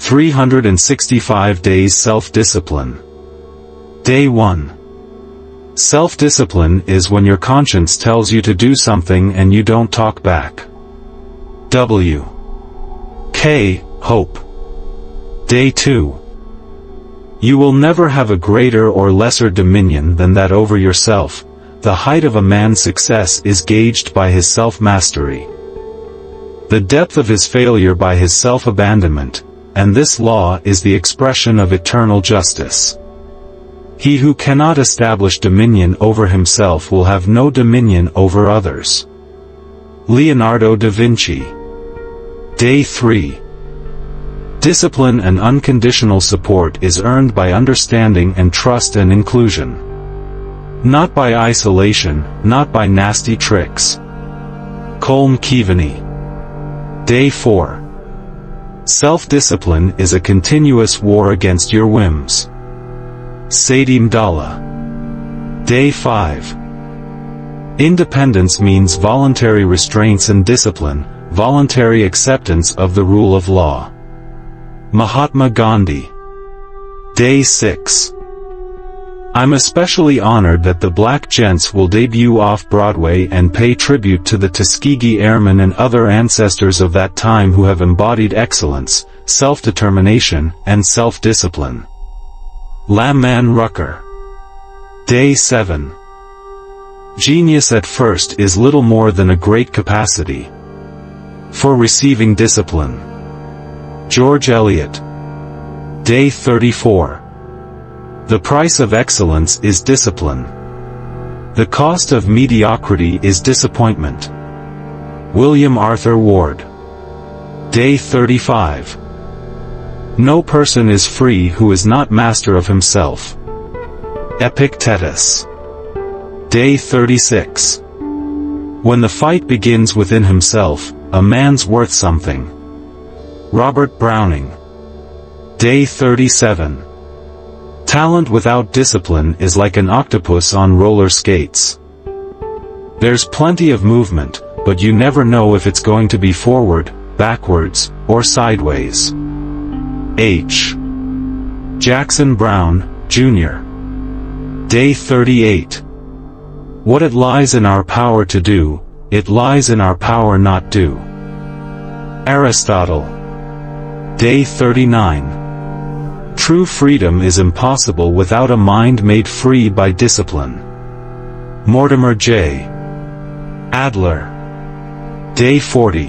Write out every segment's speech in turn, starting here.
365 Days Self-Discipline. Day 1. Self-discipline is when your conscience tells you to do something and you don't talk back. W. K. Hope. Day 2. You will never have a greater or lesser dominion than that over yourself. The height of a man's success is gauged by his self-mastery. The depth of his failure by his self-abandonment, and this law is the expression of eternal justice. He who cannot establish dominion over himself will have no dominion over others. Leonardo da Vinci. Day 3. Discipline and unconditional support is earned by understanding and trust and inclusion. Not by isolation, not by nasty tricks. Colm Keaveney. Day 4. Self-discipline is a continuous war against your whims. Sadim Dalla. Day 5. Independence means voluntary restraints and discipline, voluntary acceptance of the rule of law. Mahatma Gandhi. Day 6. I'm especially honored that the Black Gents will debut off-Broadway and pay tribute to the Tuskegee Airmen and other ancestors of that time who have embodied excellence, self-determination, and self-discipline. Lamman Rucker. Day 7. Genius at first is little more than a great capacity for receiving discipline. George Eliot. Day 34. The price of excellence is discipline. The cost of mediocrity is disappointment. William Arthur Ward. Day 35. No person is free who is not master of himself. Epictetus. Day 36. When the fight begins within himself, a man's worth something. Robert Browning. Day 37. Talent without discipline is like an octopus on roller skates. There's plenty of movement, but you never know if it's going to be forward, backwards, or sideways. H. Jackson Brown, Jr. Day 38. What it lies in our power to do, it lies in our power not do. Aristotle. Day 39. True freedom is impossible without a mind made free by discipline. Mortimer J. Adler. Day 40.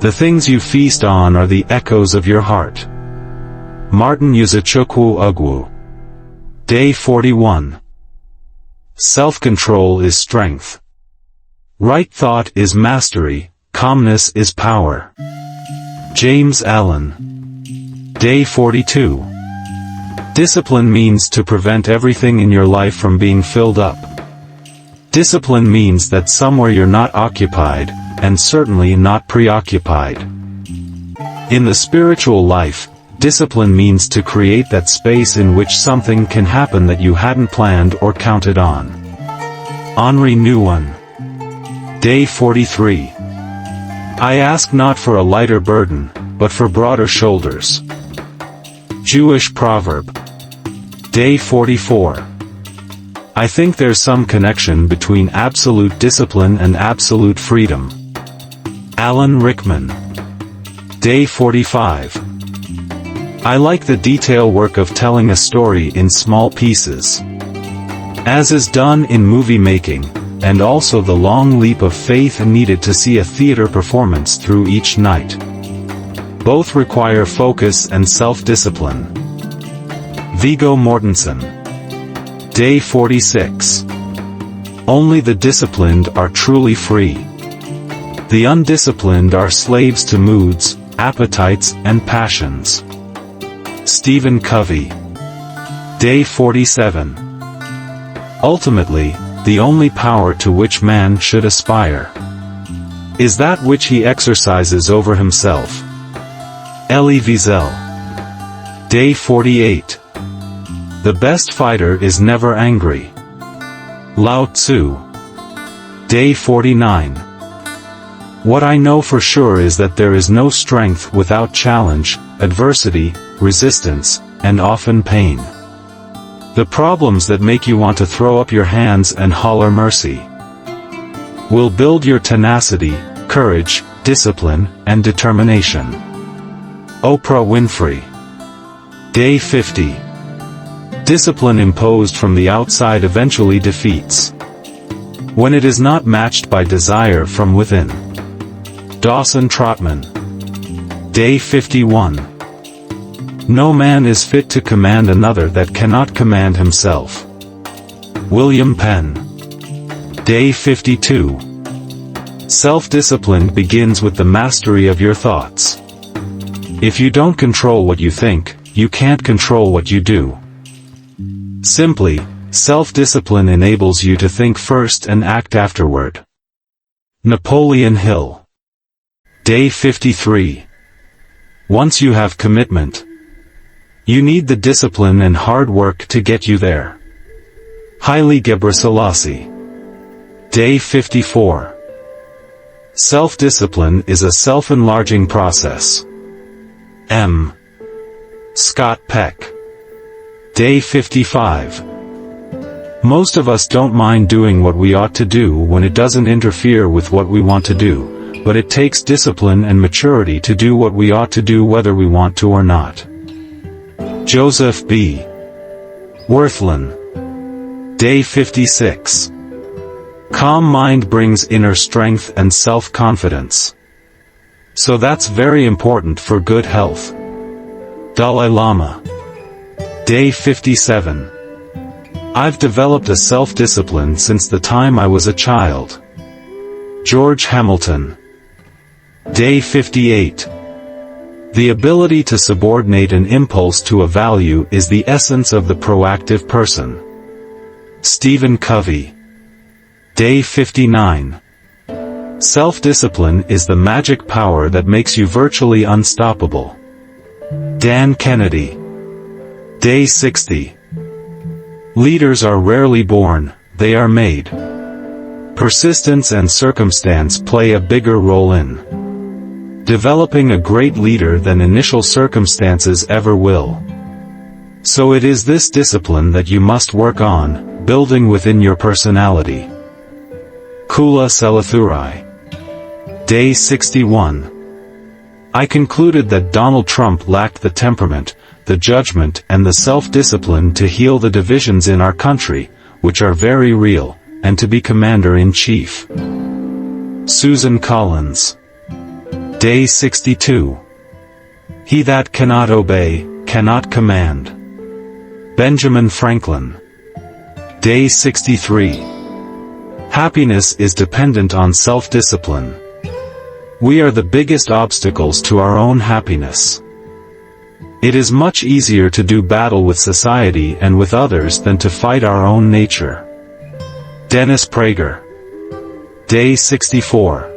The things you feast on are the echoes of your heart. Martin Uzochukwu Ugwu. Day 41. Self-control is strength. Right thought is mastery, calmness is power. James Allen. Day 42. Discipline means to prevent everything in your life from being filled up. Discipline means that somewhere you're not occupied, and certainly not preoccupied. In the spiritual life, discipline means to create that space in which something can happen that you hadn't planned or counted on. Henri Nouwen. Day 43. I ask not for a lighter burden, but for broader shoulders. Jewish proverb. Day 44. I think there's some connection between absolute discipline and absolute freedom. Alan Rickman. Day 45. I like the detail work of telling a story in small pieces, as is done in movie making, and also the long leap of faith needed to see a theater performance through each night. Both require focus and self-discipline. Viggo Mortensen. Day 46. Only the disciplined are truly free. The undisciplined are slaves to moods, appetites, and passions. Stephen Covey. Day 47. Ultimately, the only power to which man should aspire is that which he exercises over himself. Elie Wiesel. Day 48. The best fighter is never angry. Lao Tzu. Day 49. What I know for sure is that there is no strength without challenge, adversity, resistance, and often pain. The problems that make you want to throw up your hands and holler mercy will build your tenacity, courage, discipline, and determination. Oprah Winfrey. Day 50. Discipline imposed from the outside eventually defeats when it is not matched by desire from within. Dawson Trotman. Day 51. No man is fit to command another that cannot command himself. William Penn. Day 52. Self-discipline begins with the mastery of your thoughts. If you don't control what you think, you can't control what you do. Simply, self-discipline enables you to think first and act afterward. Napoleon Hill. Day 53. Once you have commitment, you need the discipline and hard work to get you there. Haile Gebrselassie. Day 54. Self-discipline is a self-enlarging process. M. Scott Peck. Day 55. Most of us don't mind doing what we ought to do when it doesn't interfere with what we want to do, but it takes discipline and maturity to do what we ought to do whether we want to or not. Joseph B. Wirthlin. Day 56. Calm mind brings inner strength and self-confidence. So that's very important for good health. Dalai Lama. Day 57. I've developed a self-discipline since the time I was a child. George Hamilton. Day 58. The ability to subordinate an impulse to a value is the essence of the proactive person. Stephen Covey. Day 59. Self-discipline is the magic power that makes you virtually unstoppable. Dan Kennedy. Day 60. Leaders are rarely born, they are made. Persistence and circumstance play a bigger role in developing a great leader than initial circumstances ever will. So it is this discipline that you must work on, building within your personality. Kula Selathurai. Day 61. I concluded that Donald Trump lacked the temperament, the judgment and the self-discipline to heal the divisions in our country, which are very real, and to be commander-in-chief. Susan Collins. Day 62. He that cannot obey, cannot command. Benjamin Franklin. Day 63. Happiness is dependent on self-discipline. We are the biggest obstacles to our own happiness. It is much easier to do battle with society and with others than to fight our own nature. Dennis Prager. Day 64.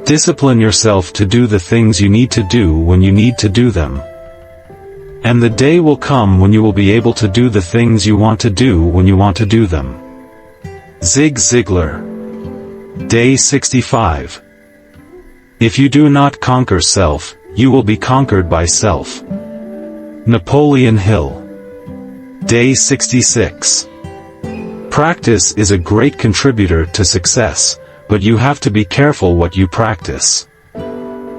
Discipline yourself to do the things you need to do when you need to do them. And the day will come when you will be able to do the things you want to do when you want to do them. Zig Ziglar. Day 65. If you do not conquer self, you will be conquered by self. Napoleon Hill. Day 66. Practice is a great contributor to success, but you have to be careful what you practice.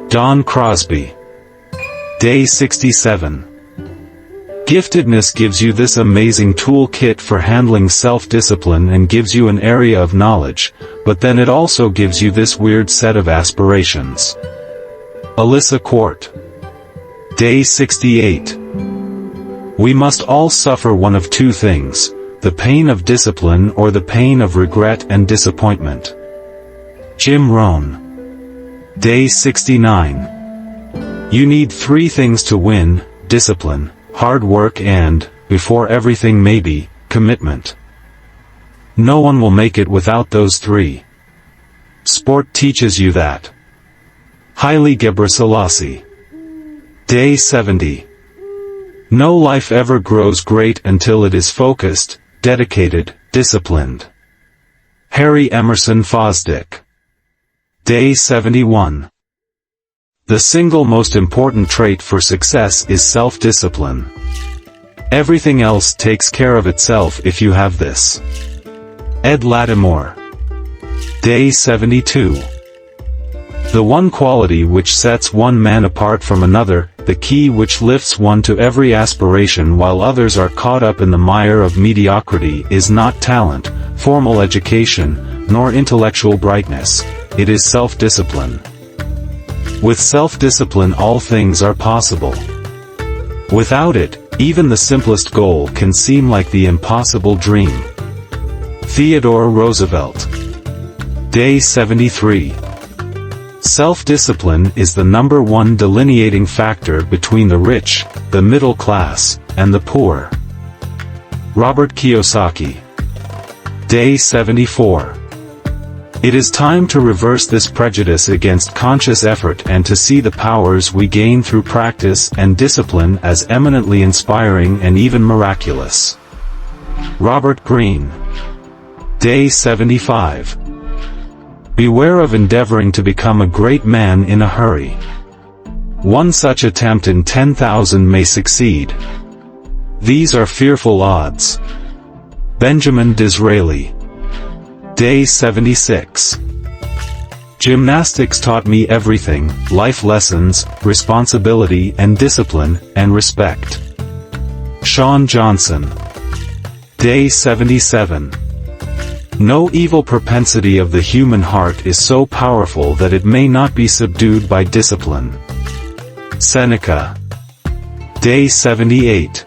Don Crosby. Day 67. Giftedness gives you this amazing toolkit for handling self-discipline and gives you an area of knowledge, but then it also gives you this weird set of aspirations. Alyssa Quart. Day 68. We must all suffer one of two things, the pain of discipline or the pain of regret and disappointment. Jim Rohn. Day 69. You need three things to win: discipline, hard work and, before everything maybe, commitment. No one will make it without those three. Sport teaches you that. Haile Gebrselassie. Day 70. No life ever grows great until it is focused, dedicated, disciplined. Harry Emerson Fosdick. Day 71. The single most important trait for success is self-discipline. Everything else takes care of itself if you have this. Ed Latimore. Day 72. The one quality which sets one man apart from another, the key which lifts one to every aspiration while others are caught up in the mire of mediocrity, is not talent, formal education, nor intellectual brightness. It is self-discipline. With self-discipline all things are possible. Without it, even the simplest goal can seem like the impossible dream. Theodore Roosevelt. Day 73. Self-discipline is the number one delineating factor between the rich, the middle class, and the poor. Robert Kiyosaki. Day 74. It is time to reverse this prejudice against conscious effort and to see the powers we gain through practice and discipline as eminently inspiring and even miraculous. Robert Greene. Day 75. Beware of endeavoring to become a great man in a hurry. One such attempt in 10,000 may succeed. These are fearful odds. Benjamin Disraeli. Day 76. Gymnastics taught me everything: life lessons, responsibility and discipline, and respect. Sean Johnson. Day 77. No evil propensity of the human heart is so powerful that it may not be subdued by discipline. Seneca. Day 78.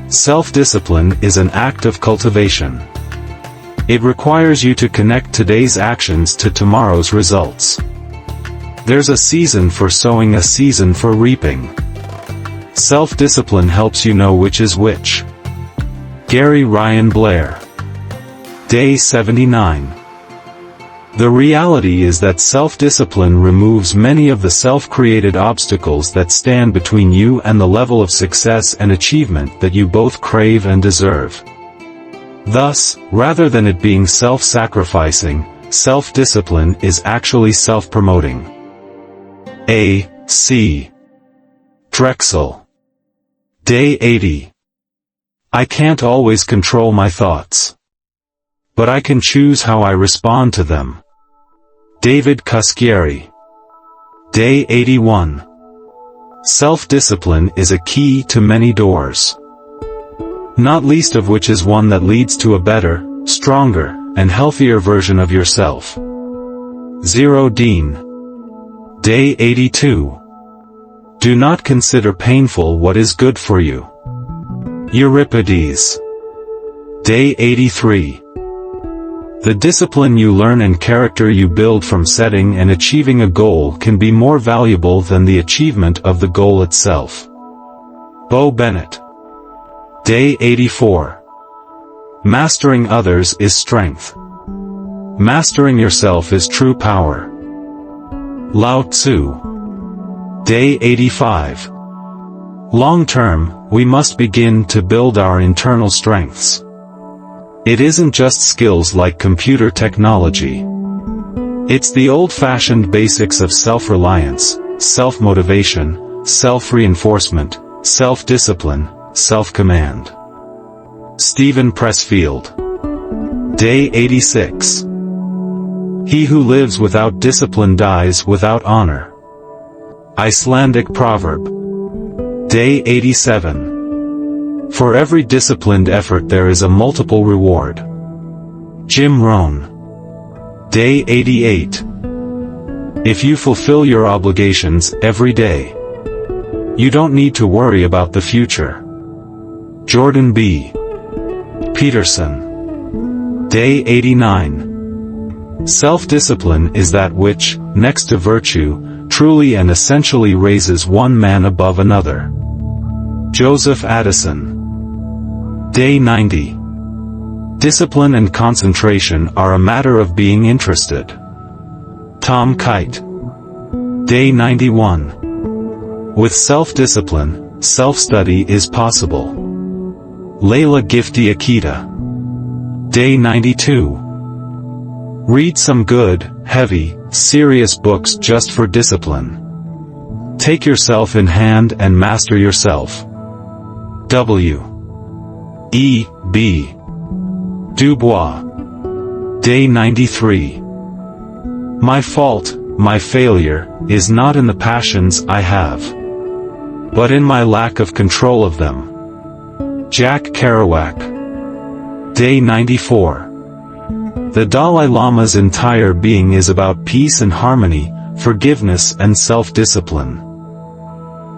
Self-discipline is an act of cultivation. It requires you to connect today's actions to tomorrow's results. There's a season for sowing, a season for reaping. Self-discipline helps you know which is which. Gary Ryan Blair. Day 79. The reality is that self-discipline removes many of the self-created obstacles that stand between you and the level of success and achievement that you both crave and deserve. Thus, rather than it being self-sacrificing, self-discipline is actually self-promoting. A. C. Drexel. Day 80. I can't always control my thoughts, but I can choose how I respond to them. David Cuschieri. Day 81. Self-discipline is a key to many doors, not least of which is one that leads to a better, stronger, and healthier version of yourself. Zero Dean. Day 82. Do not consider painful what is good for you. Euripides. Day 83. The discipline you learn and character you build from setting and achieving a goal can be more valuable than the achievement of the goal itself. Bo Bennett. Day 84. Mastering others is strength. Mastering yourself is true power. Lao Tzu. Day 85. Long term, we must begin to build our internal strengths. It isn't just skills like computer technology. It's the old-fashioned basics of self-reliance, self-motivation, self-reinforcement, self-discipline, self-command. Stephen Pressfield. Day 86. He who lives without discipline dies without honor. Icelandic proverb. Day 87. For every disciplined effort there is a multiple reward. Jim Rohn. Day 88. If you fulfill your obligations every day, you don't need to worry about the future. Jordan B. Peterson. Day 89. Self-discipline is that which, next to virtue, truly and essentially raises one man above another. Joseph Addison. Day 90. Discipline and concentration are a matter of being interested. Tom Kite. Day 91. With self-discipline, self-study is possible. Layla Gifty Akita. Day 92. Read some good, heavy, serious books just for discipline. Take yourself in hand and master yourself. W. E. B. Du Bois. Day 93. My fault, my failure, is not in the passions I have, but in my lack of control of them. Jack Kerouac. Day 94. The Dalai Lama's entire being is about peace and harmony, forgiveness and self-discipline.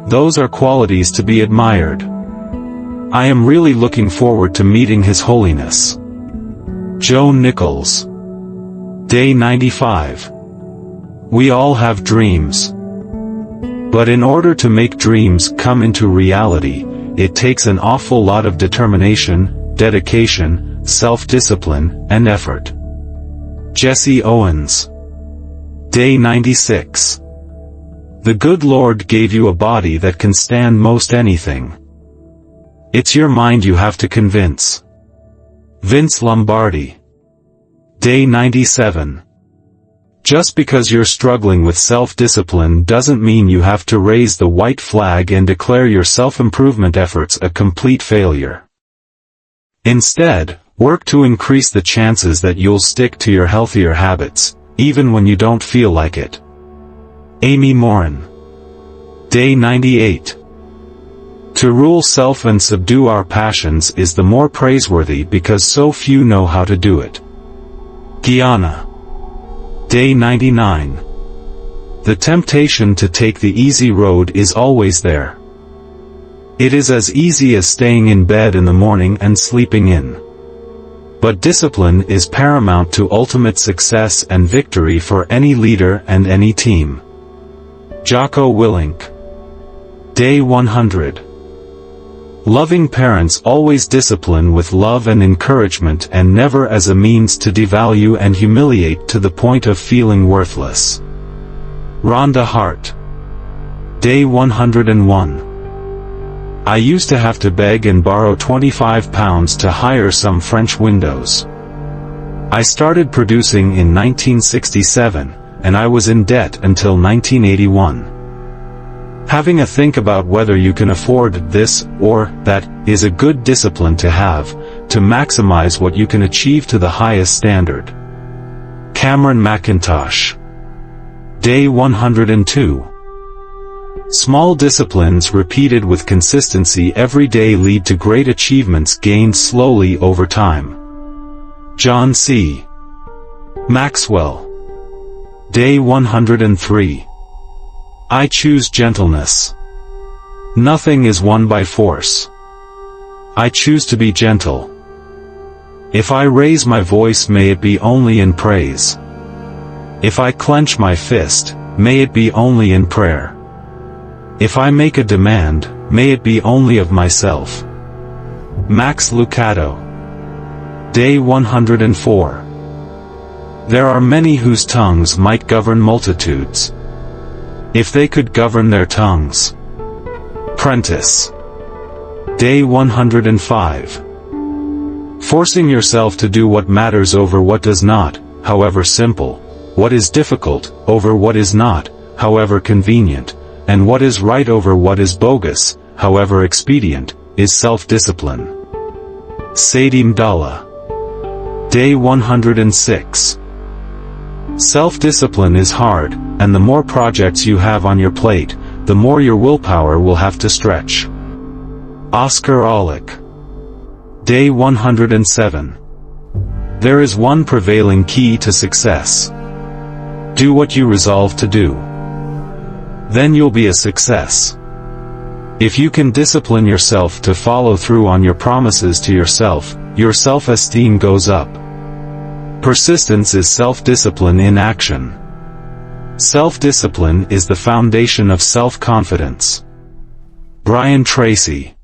Those are qualities to be admired. I am really looking forward to meeting His Holiness. Joe Nichols. Day 95. We all have dreams. But in order to make dreams come into reality, it takes an awful lot of determination, dedication, self-discipline, and effort. Jesse Owens. Day 96. The good Lord gave you a body that can stand most anything. It's your mind you have to convince. Vince Lombardi. Day 97. Just because you're struggling with self-discipline doesn't mean you have to raise the white flag and declare your self-improvement efforts a complete failure. Instead, work to increase the chances that you'll stick to your healthier habits, even when you don't feel like it. Amy Morin. Day 98. To rule self and subdue our passions is the more praiseworthy because so few know how to do it. Guyana. Day 99. The temptation to take the easy road is always there. It is as easy as staying in bed in the morning and sleeping in. But discipline is paramount to ultimate success and victory for any leader and any team. Jocko Willink. Day 100. Loving parents always discipline with love and encouragement and never as a means to devalue and humiliate to the point of feeling worthless. Rhonda Hart. Day 101. I used to have to beg and borrow £25 to hire some French windows. I started producing in 1967, and I was in debt until 1981. Having a think about whether you can afford this or that is a good discipline to have, to maximize what you can achieve to the highest standard. Cameron McIntosh. Day 102. Small disciplines repeated with consistency every day lead to great achievements gained slowly over time. John C. Maxwell. Day 103. I choose gentleness. Nothing is won by force. I choose to be gentle. If I raise my voice, may it be only in praise. If I clench my fist, may it be only in prayer. If I make a demand, may it be only of myself. Max Lucado. Day 104. There are many whose tongues might govern multitudes, if they could govern their tongues. Prentice. Day 105. Forcing yourself to do what matters over what does not, however simple, what is difficult, over what is not, however convenient, and what is right over what is bogus, however expedient, is self-discipline. Sadim Dalla. Day 106. Self-discipline is hard, and the more projects you have on your plate, the more your willpower will have to stretch. Oscar Aulick. Day 107. There is one prevailing key to success. Do what you resolve to do. Then you'll be a success. If you can discipline yourself to follow through on your promises to yourself, your self-esteem goes up. Persistence is self-discipline in action. Self-discipline is the foundation of self-confidence. Brian Tracy.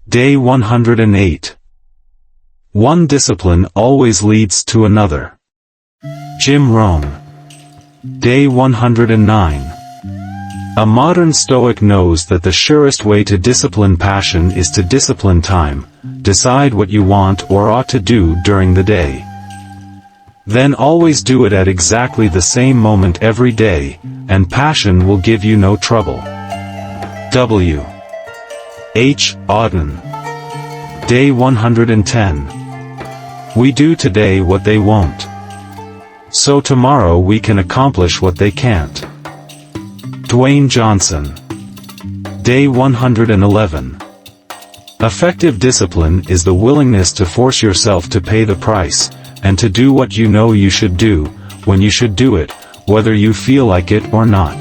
Day 108. One discipline always leads to another. Jim Rohn. Day 109. A modern Stoic knows that the surest way to discipline passion is to discipline time. Decide what you want or ought to do during the day. Then always do it at exactly the same moment every day, and passion will give you no trouble. W. H. Auden. Day 110. We do today what they won't. So tomorrow we can accomplish what they can't. Dwayne Johnson. Day 111. Effective discipline is the willingness to force yourself to pay the price, and to do what you know you should do, when you should do it, whether you feel like it or not.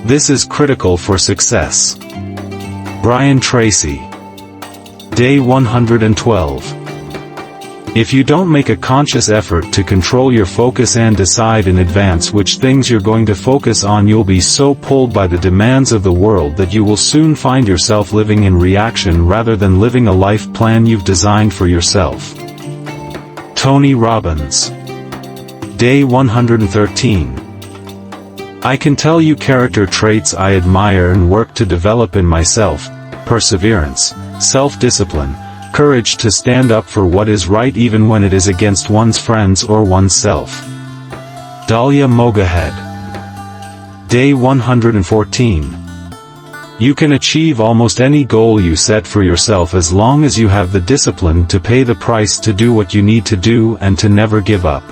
This is critical for success. Brian Tracy. Day 112. If you don't make a conscious effort to control your focus and decide in advance which things you're going to focus on, you'll be so pulled by the demands of the world that you will soon find yourself living in reaction rather than living a life plan you've designed for yourself. Tony Robbins. Day 113. I can tell you character traits I admire and work to develop in myself: perseverance, self-discipline, courage to stand up for what is right even when it is against one's friends or oneself. Dahlia Mogahed. Day 114. You can achieve almost any goal you set for yourself as long as you have the discipline to pay the price to do what you need to do and to never give up.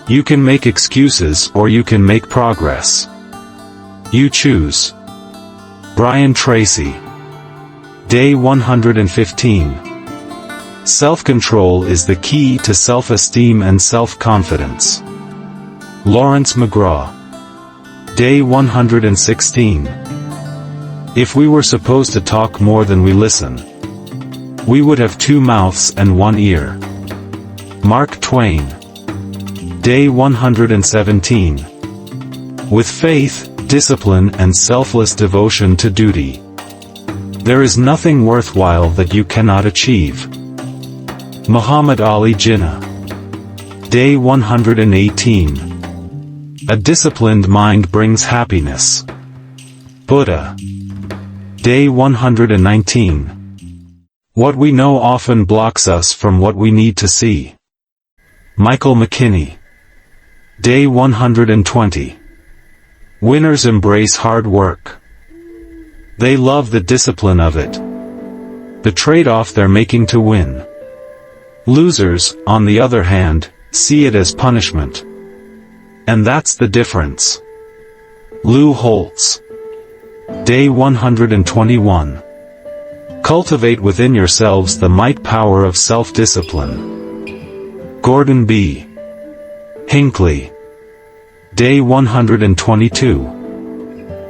You can make excuses or you can make progress. You choose. Brian Tracy. Day 115. Self-control is the key to self-esteem and self-confidence. Lawrence McGraw. Day 116. If we were supposed to talk more than we listen, we would have 2 mouths and 1 ear. Mark Twain. Day 117. With faith, discipline and selfless devotion to duty, there is nothing worthwhile that you cannot achieve. Muhammad Ali Jinnah. Day 118. A disciplined mind brings happiness. Buddha. Day 119. What we know often blocks us from what we need to see. Michael McKinney. Day 120. Winners embrace hard work. They love the discipline of it, the trade-off they're making to win. Losers, on the other hand, see it as punishment. And that's the difference. Lou Holtz. Day 121. Cultivate within yourselves the might power of self-discipline. Gordon B. Hinckley. Day 122.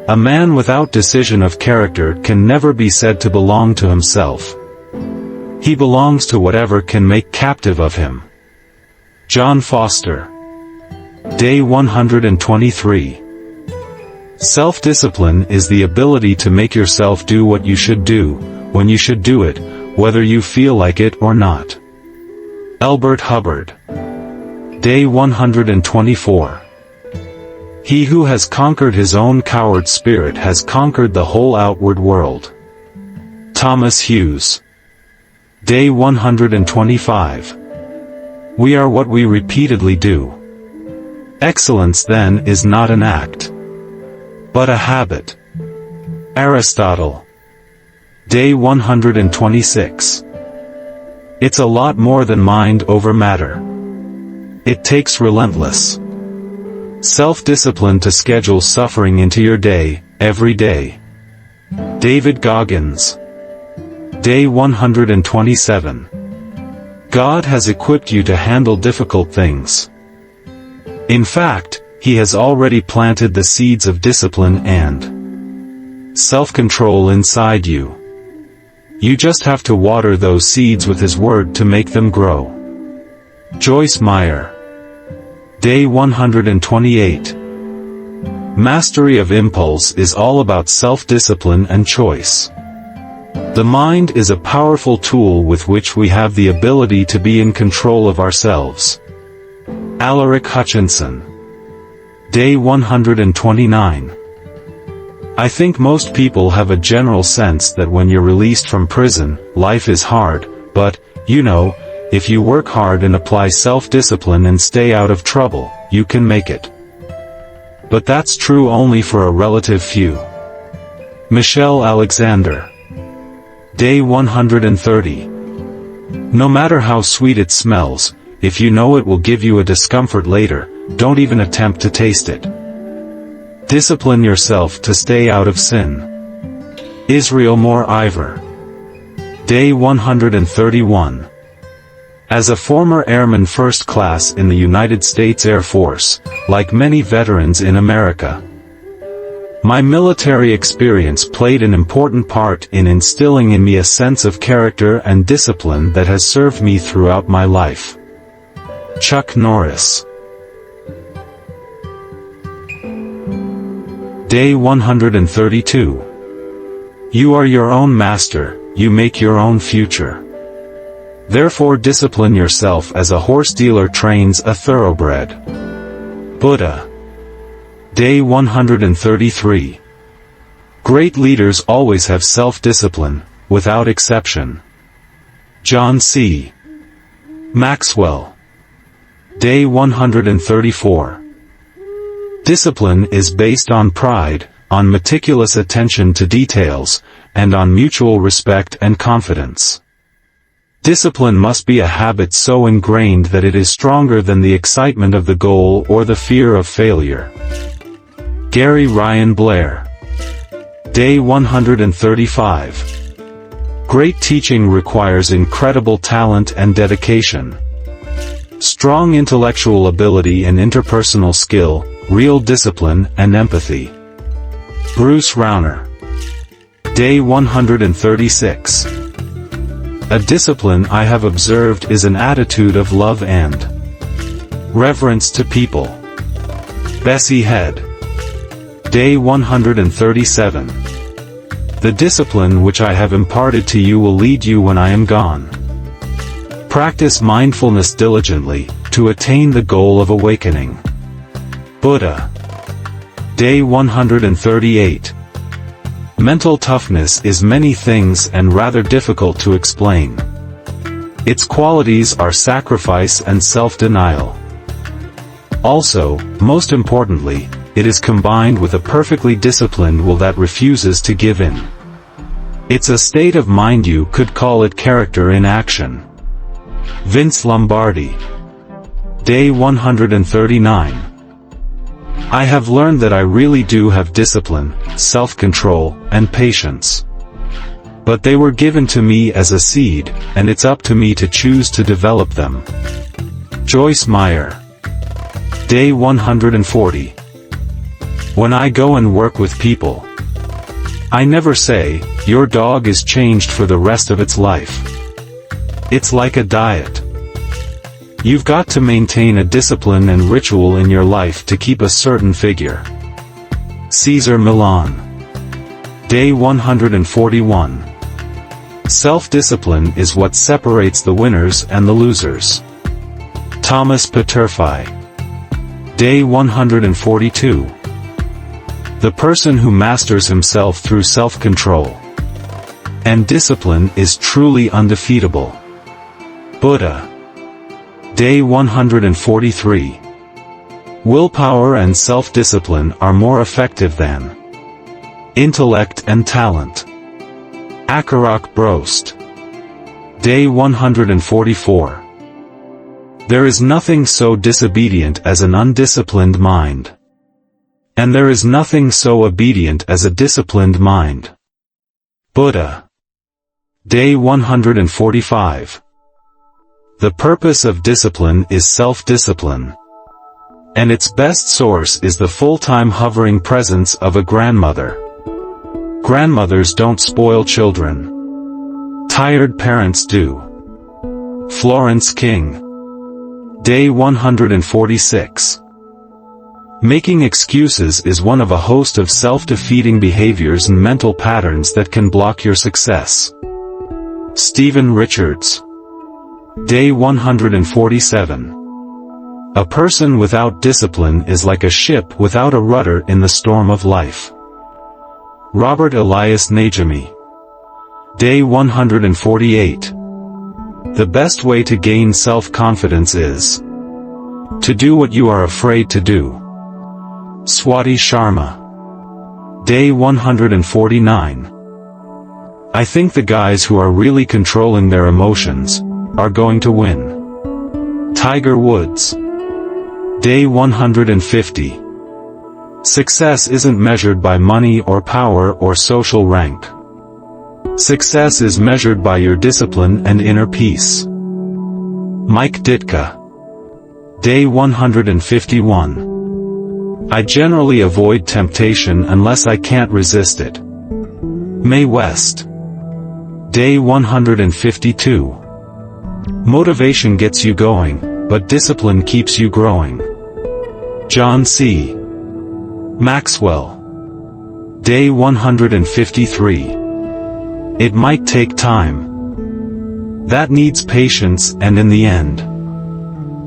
A man without decision of character can never be said to belong to himself. He belongs to whatever can make captive of him. John Foster. Day 123. Self-discipline is the ability to make yourself do what you should do, when you should do it, whether you feel like it or not. Elbert Hubbard. Day 124. He who has conquered his own coward spirit has conquered the whole outward world. Thomas Hughes. Day 125. We are what we repeatedly do. Excellence then is not an act, but a habit. Aristotle. Day 126. It's a lot more than mind over matter. It takes relentless self-discipline to schedule suffering into your day, every day. David Goggins. Day 127. God has equipped you to handle difficult things. In fact, He has already planted the seeds of discipline and self-control inside you. You just have to water those seeds with His Word to make them grow. Joyce Meyer. Day 128. Mastery of impulse is all about self-discipline and choice. The mind is a powerful tool with which we have the ability to be in control of ourselves. Alaric Hutchinson. Day 129. I think most people have a general sense that when you're released from prison, life is hard, but, you know, if you work hard and apply self-discipline and stay out of trouble, you can make it. But that's true only for a relative few. Michelle Alexander. Day 130. No matter how sweet it smells, if you know it will give you a discomfort later, don't even attempt to taste it. Discipline yourself to stay out of sin. Israel Moore Ivor. Day 131. As a former Airman First Class in the United States Air Force, like many veterans in America, my military experience played an important part in instilling in me a sense of character and discipline that has served me throughout my life. Chuck Norris. Day 132. You are your own master, you make your own future. Therefore discipline yourself as a horse dealer trains a thoroughbred. Buddha. Day 133. Great leaders always have self-discipline, without exception. John C. Maxwell. Day 134. Discipline is based on pride, on meticulous attention to details, and on mutual respect and confidence. Discipline must be a habit so ingrained that it is stronger than the excitement of the goal or the fear of failure. Gary Ryan Blair. Day 135. Great teaching requires incredible talent and dedication. Strong intellectual ability and interpersonal skill, real discipline and empathy. Bruce Rauner. Day 136. A discipline I have observed is an attitude of love and reverence to people. Bessie Head. Day 137. The discipline which I have imparted to you will lead you when I am gone. Practice mindfulness diligently, to attain the goal of awakening. Buddha. Day 138. Mental toughness is many things and rather difficult to explain. Its qualities are sacrifice and self-denial. Also, most importantly, it is combined with a perfectly disciplined will that refuses to give in. It's a state of mind, you could call it character in action. Vince Lombardi. Day 139. I have learned that I really do have discipline, self-control, and patience. But they were given to me as a seed, and it's up to me to choose to develop them. Joyce Meyer. Day 140. When I go and work with people, I never say, your dog is changed for the rest of its life. It's like a diet. You've got to maintain a discipline and ritual in your life to keep a certain figure. Cesar Millan. Day 141. Self-discipline is what separates the winners and the losers. Thomas Peterfy. Day 142. The person who masters himself through self-control and discipline is truly undefeatable. Buddha. Day 143. Willpower and self-discipline are more effective than intellect and talent. Akarok Brost. Day 144. There is nothing so disobedient as an undisciplined mind. And there is nothing so obedient as a disciplined mind. Buddha. Day 145. The purpose of discipline is self-discipline. And its best source is the full-time hovering presence of a grandmother. Grandmothers don't spoil children. Tired parents do. Florence King. Day 146. Making excuses is one of a host of self-defeating behaviors and mental patterns that can block your success. Stephen Richards. Day 147. A person without discipline is like a ship without a rudder in the storm of life. Robert Elias Najami. Day 148. The best way to gain self-confidence is to do what you are afraid to do. Swati Sharma. Day 149. I think the guys who are really controlling their emotions are going to win. Tiger Woods. Day 150. Success isn't measured by money or power or social rank. Success is measured by your discipline and inner peace. Mike Ditka. Day 151. I generally avoid temptation unless I can't resist it. Mae West. Day 152. Motivation gets you going, but discipline keeps you growing. John C. Maxwell. Day 153. It might take time. That needs patience, and in the end,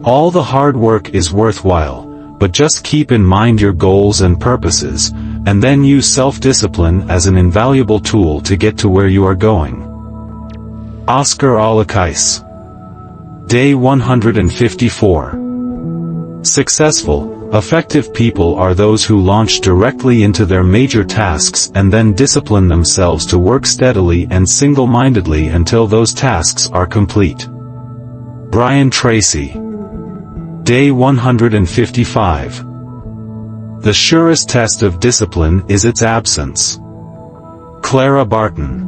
all the hard work is worthwhile, but just keep in mind your goals and purposes, and then use self-discipline as an invaluable tool to get to where you are going. Oscar Alakais. Day 154. Successful, effective people are those who launch directly into their major tasks and then discipline themselves to work steadily and single-mindedly until those tasks are complete. Brian Tracy. Day 155. The surest test of discipline is its absence. Clara Barton.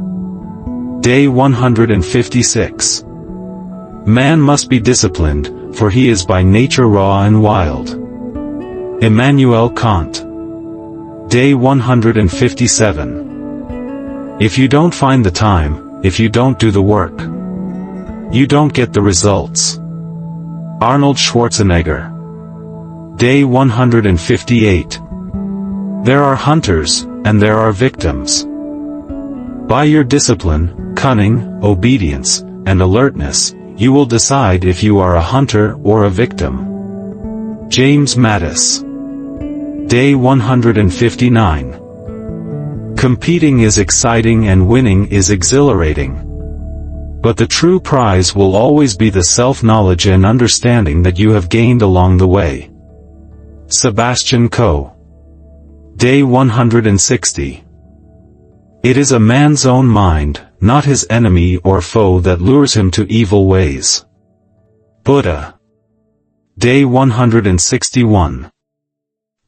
Day 156. Man must be disciplined, for he is by nature raw and wild. Immanuel Kant. Day 157. If you don't find the time, if you don't do the work, you don't get the results. Arnold Schwarzenegger. Day 158. There are hunters, and there are victims. By your discipline, cunning, obedience, and alertness, you will decide if you are a hunter or a victim. James Mattis. Day 159. Competing is exciting and winning is exhilarating. But the true prize will always be the self-knowledge and understanding that you have gained along the way. Sebastian Coe. Day 160. It is a man's own mind, not his enemy or foe, that lures him to evil ways. Buddha. Day 161.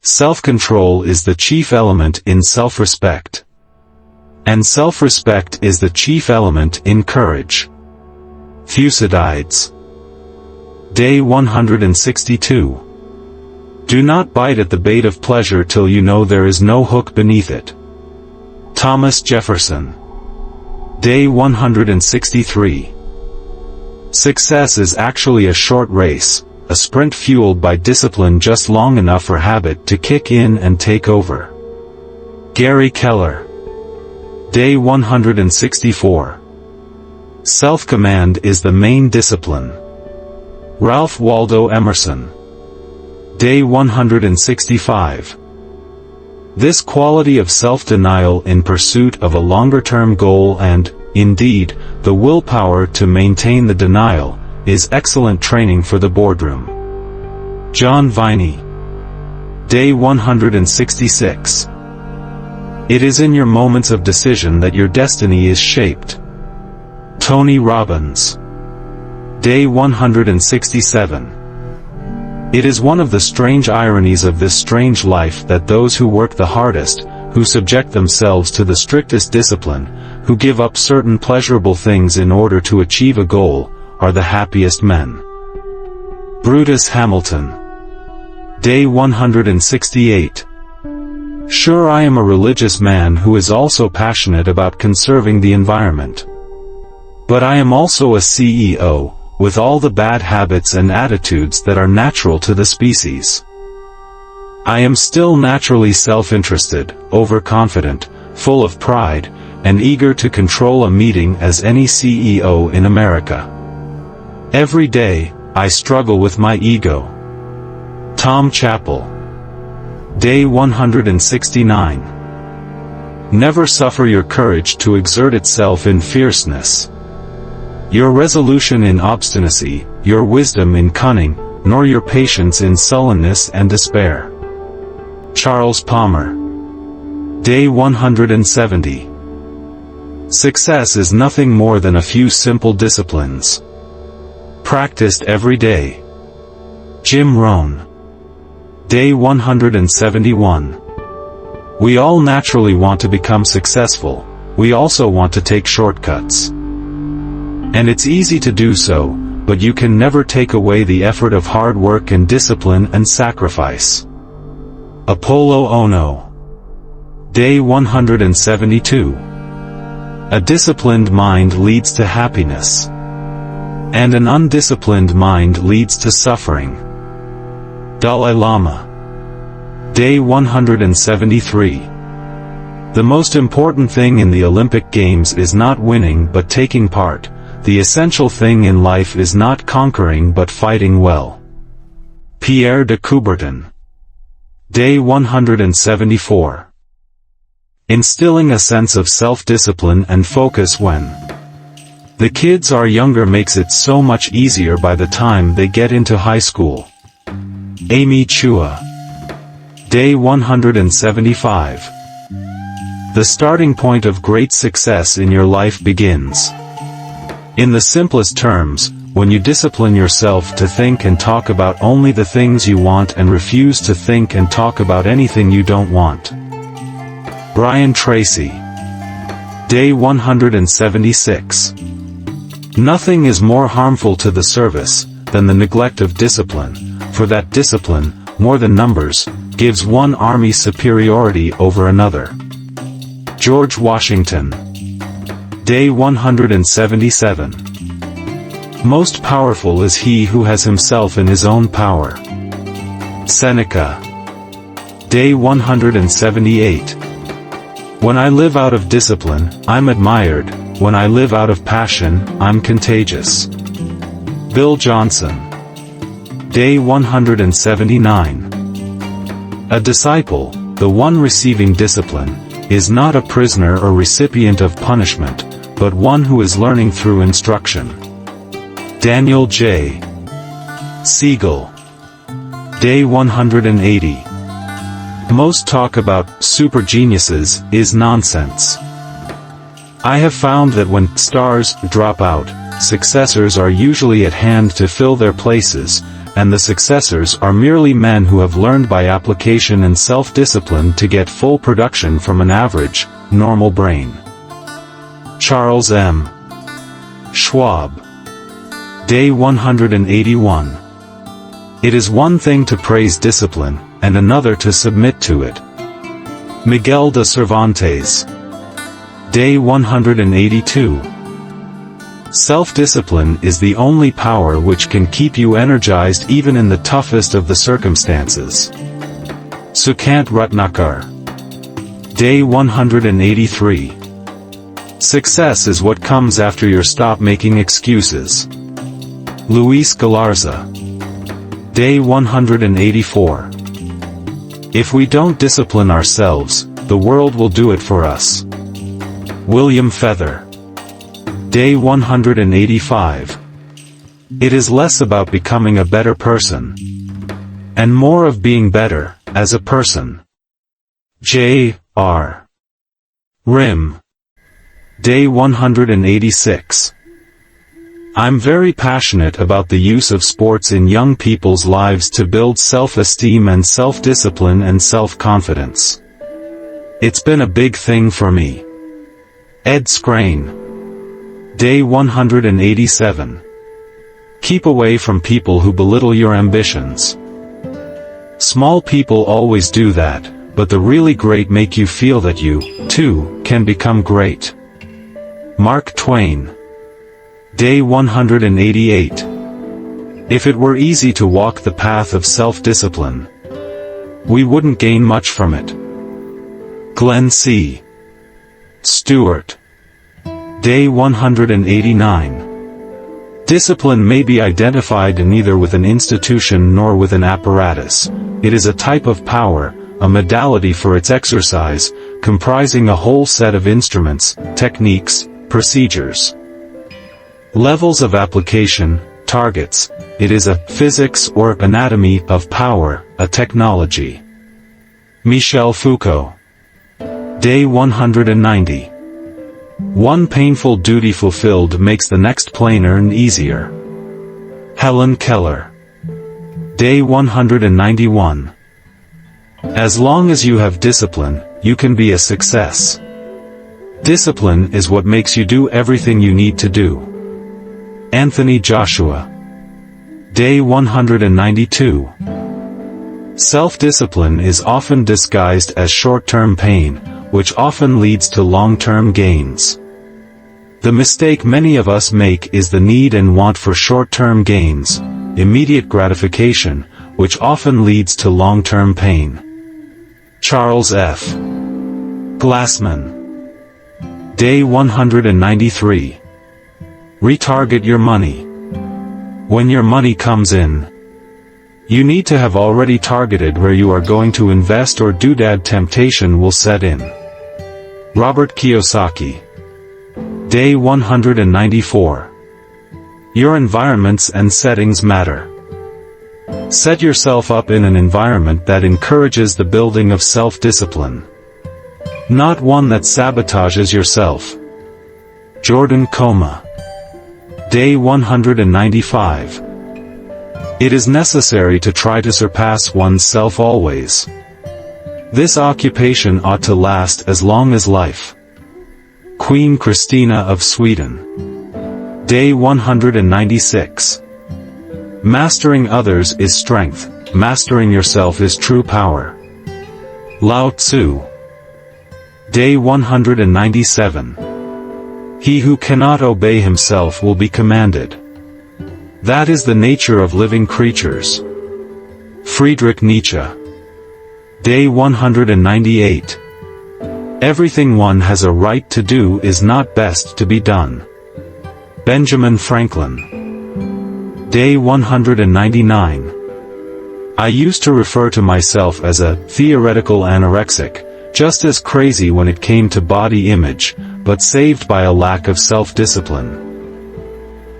Self-control is the chief element in self-respect. And self-respect is the chief element in courage. Thucydides. Day 162. Do not bite at the bait of pleasure till you know there is no hook beneath it. Thomas Jefferson. Day 163. Success is actually a short race, a sprint fueled by discipline just long enough for habit to kick in and take over. Gary Keller. Day 164. Self-command is the main discipline. Ralph Waldo Emerson. Day 165. This quality of self-denial in pursuit of a longer-term goal and, indeed, the willpower to maintain the denial, is excellent training for the boardroom. John Viney. Day 166. It is in your moments of decision that your destiny is shaped. Tony Robbins. Day 167. It is one of the strange ironies of this strange life that those who work the hardest, who subject themselves to the strictest discipline, who give up certain pleasurable things in order to achieve a goal, are the happiest men. Brutus Hamilton. Day 168. Sure, I am a religious man who is also passionate about conserving the environment. But I am also a CEO, with all the bad habits and attitudes that are natural to the species. I am still naturally self-interested, overconfident, full of pride, and eager to control a meeting as any CEO in America. Every day, I struggle with my ego. Tom Chappell. Day 169. Never suffer your courage to exert itself in fierceness. Your resolution in obstinacy, your wisdom in cunning, nor your patience in sullenness and despair. Charles Palmer. Day 170. Success is nothing more than a few simple disciplines, practiced every day. Jim Rohn. Day 171. We all naturally want to become successful. We also want to take shortcuts. And it's easy to do so, but you can never take away the effort of hard work and discipline and sacrifice. Apollo Ono. Day 172. A disciplined mind leads to happiness, and an undisciplined mind leads to suffering. Dalai Lama. Day 173. The most important thing in the Olympic Games is not winning but taking part. The essential thing in life is not conquering but fighting well. Pierre de Coubertin. Day 174. Instilling a sense of self-discipline and focus when the kids are younger makes it so much easier by the time they get into high school. Amy Chua. Day 175. The starting point of great success in your life begins. In the simplest terms, when you discipline yourself to think and talk about only the things you want and refuse to think and talk about anything you don't want. Brian Tracy. Day 176. Nothing is more harmful to the service than the neglect of discipline, for that discipline, more than numbers, gives one army superiority over another. George Washington. Day 177. Most powerful is he who has himself in his own power. Seneca. Day 178. When I live out of discipline, I'm admired. When I live out of passion, I'm contagious. Bill Johnson. Day 179. A disciple, the one receiving discipline, is not a prisoner or recipient of punishment, but one who is learning through instruction. Daniel J. Siegel. Day 180. Most talk about super geniuses is nonsense. I have found that when stars drop out, successors are usually at hand to fill their places, and the successors are merely men who have learned by application and self-discipline to get full production from an average, normal brain. Charles M. Schwab. Day 181. It is one thing to praise discipline, and another to submit to it. Miguel de Cervantes. Day 182. Self-discipline is the only power which can keep you energized even in the toughest of the circumstances. Sukant Ratnakar. Day 183. Success is what comes after you stop making excuses. Luis Galarza. Day 184. If we don't discipline ourselves, the world will do it for us. William Feather. Day 185. It is less about becoming a better person, and more of being better, as a person. J. R. Rim. Day 186. I'm very passionate about the use of sports in young people's lives to build self-esteem and self-discipline and self-confidence. It's been a big thing for me. Ed Skrein. Day 187. Keep away from people who belittle your ambitions. Small people always do that, but the really great make you feel that you, too, can become great. Mark Twain. Day 188. If it were easy to walk the path of self-discipline, we wouldn't gain much from it. Glenn C. Stewart. Day 189. Discipline may be identified neither with an institution nor with an apparatus. It is a type of power, a modality for its exercise, comprising a whole set of instruments, techniques, procedures. Levels of application, targets, it is a physics or anatomy of power, a technology. Michel Foucault. Day 190. One painful duty fulfilled makes the next plainer and easier. Helen Keller. Day 191. As long as you have discipline, you can be a success. Discipline is what makes you do everything you need to do. Anthony Joshua. Day 192. Self-discipline is often disguised as short-term pain, which often leads to long-term gains. The mistake many of us make is the need and want for short-term gains, immediate gratification, which often leads to long-term pain. Charles F. Glassman. Day 193. Retarget your money. When your money comes in, you need to have already targeted where you are going to invest, or doodad temptation will set in. Robert Kiyosaki. Day 194. Your environments and settings matter. Set yourself up in an environment that encourages the building of self-discipline, not one that sabotages yourself. Jordan Coma. Day 195. It is necessary to try to surpass oneself always. This occupation ought to last as long as life. Queen Christina of Sweden. Day 196. Mastering others is strength, mastering yourself is true power. Lao Tzu. Day 197. He who cannot obey himself will be commanded. That is the nature of living creatures. Friedrich Nietzsche. Day 198. Everything one has a right to do is not best to be done. Benjamin Franklin. Day 199. I used to refer to myself as a theoretical anorexic, just as crazy when it came to body image, but saved by a lack of self-discipline.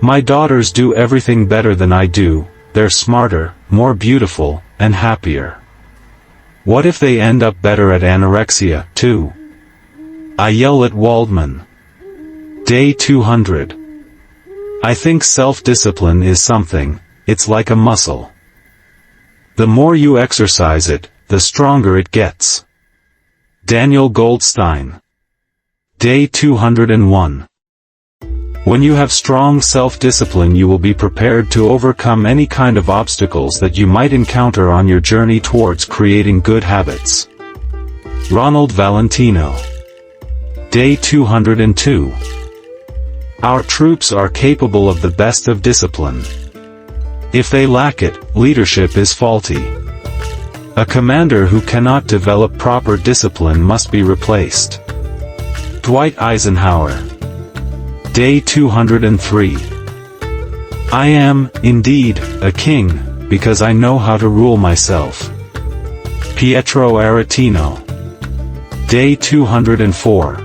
My daughters do everything better than I do, they're smarter, more beautiful, and happier. What if they end up better at anorexia, too? I yell at Waldman. Day 200. I think self-discipline is something, it's like a muscle. The more you exercise it, the stronger it gets. Daniel Goldstein. Day 201. When you have strong self-discipline, you will be prepared to overcome any kind of obstacles that you might encounter on your journey towards creating good habits. Ronald Valentino. Day 202. Our troops are capable of the best of discipline. If they lack it, leadership is faulty. A commander who cannot develop proper discipline must be replaced. Dwight Eisenhower. Day 203. I am, indeed, a king, because I know how to rule myself. Pietro Aretino. Day 204.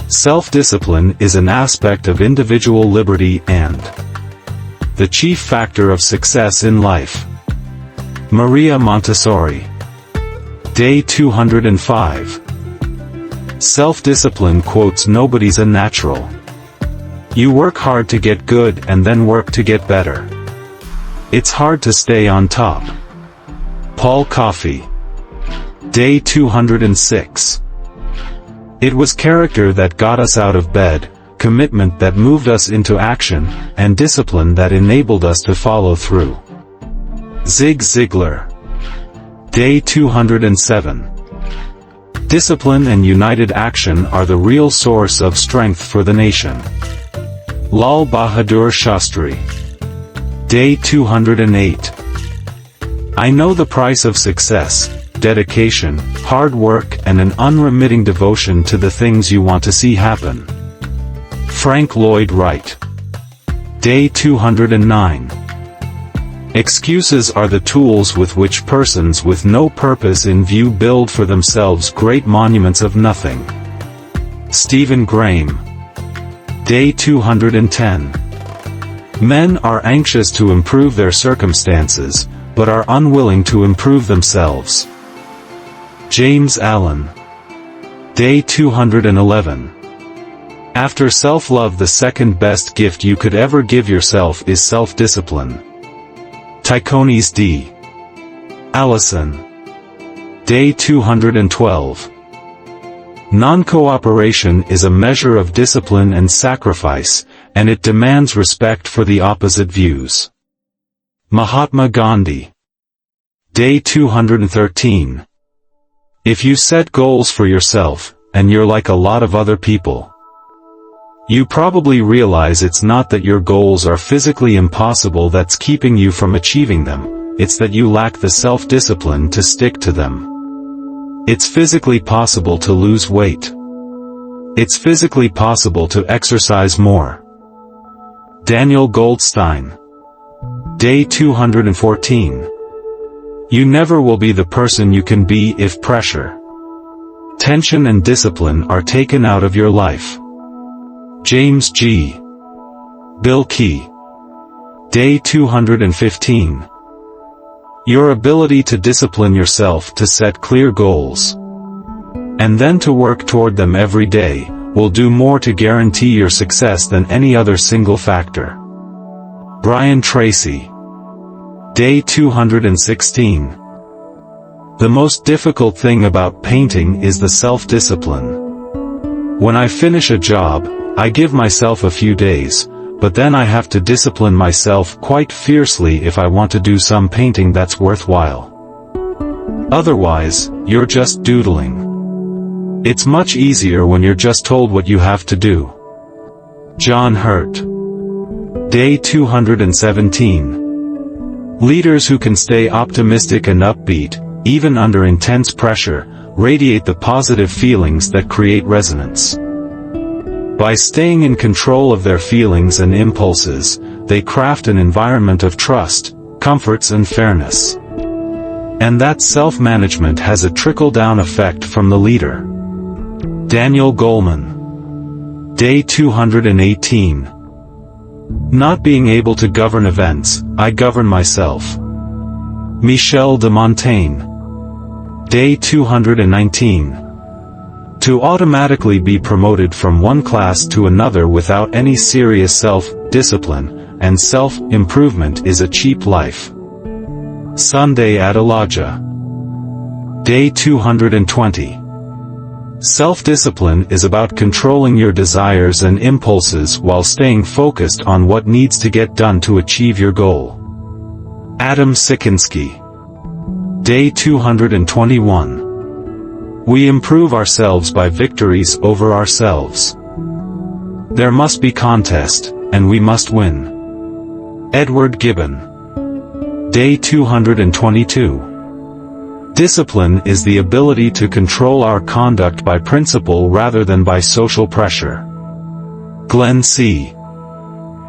Self-discipline is an aspect of individual liberty and the chief factor of success in life. Maria Montessori. Day 205. Self-discipline quotes nobody's a natural. You work hard to get good and then work to get better. It's hard to stay on top. Paul Coffey. Day 206. It was character that got us out of bed, commitment that moved us into action, and discipline that enabled us to follow through. Zig Ziglar. Day 207. Discipline and united action are the real source of strength for the nation. Lal Bahadur Shastri. Day 208. I know the price of success, dedication, hard work, and an unremitting devotion to the things you want to see happen. Frank Lloyd Wright. Day 209. Excuses are the tools with which persons with no purpose in view build for themselves great monuments of nothing. Stephen Graham. Day 210. Men are anxious to improve their circumstances, but are unwilling to improve themselves. James Allen. Day 211. After self-love, the second best gift you could ever give yourself is self-discipline. Tychonis D. Allison. Day 212. Non-cooperation is a measure of discipline and sacrifice, and it demands respect for the opposite views. Mahatma Gandhi. Day 213. If you set goals for yourself, and you're like a lot of other people, you probably realize it's not that your goals are physically impossible that's keeping you from achieving them, it's that you lack the self-discipline to stick to them. It's physically possible to lose weight. It's physically possible to exercise more. Daniel Goldstein. Day 214. You never will be the person you can be if pressure, tension and discipline are taken out of your life. James G. Bilkey. Day 215. Your ability to discipline yourself to set clear goals, and then to work toward them every day, will do more to guarantee your success than any other single factor. Brian Tracy. Day 216. The most difficult thing about painting is the self-discipline. When I finish a job, I give myself a few days, but then I have to discipline myself quite fiercely if I want to do some painting that's worthwhile. Otherwise, you're just doodling. It's much easier when you're just told what you have to do. John Hurt. Day 217. Leaders who can stay optimistic and upbeat, even under intense pressure, radiate the positive feelings that create resonance. By staying in control of their feelings and impulses, they craft an environment of trust, comforts and fairness. And that self-management has a trickle-down effect from the leader. Daniel Goleman. Day 218. Not being able to govern events, I govern myself. Michel de Montaigne. Day 219. To automatically be promoted from one class to another without any serious self-discipline and self-improvement is a cheap life. Sunday Adelaja. Day 220. Self-discipline is about controlling your desires and impulses while staying focused on what needs to get done to achieve your goal. Adam Sikinski. Day 221. We improve ourselves by victories over ourselves. There must be contest, and we must win. Edward Gibbon. Day 222. Discipline is the ability to control our conduct by principle rather than by social pressure. Glenn C.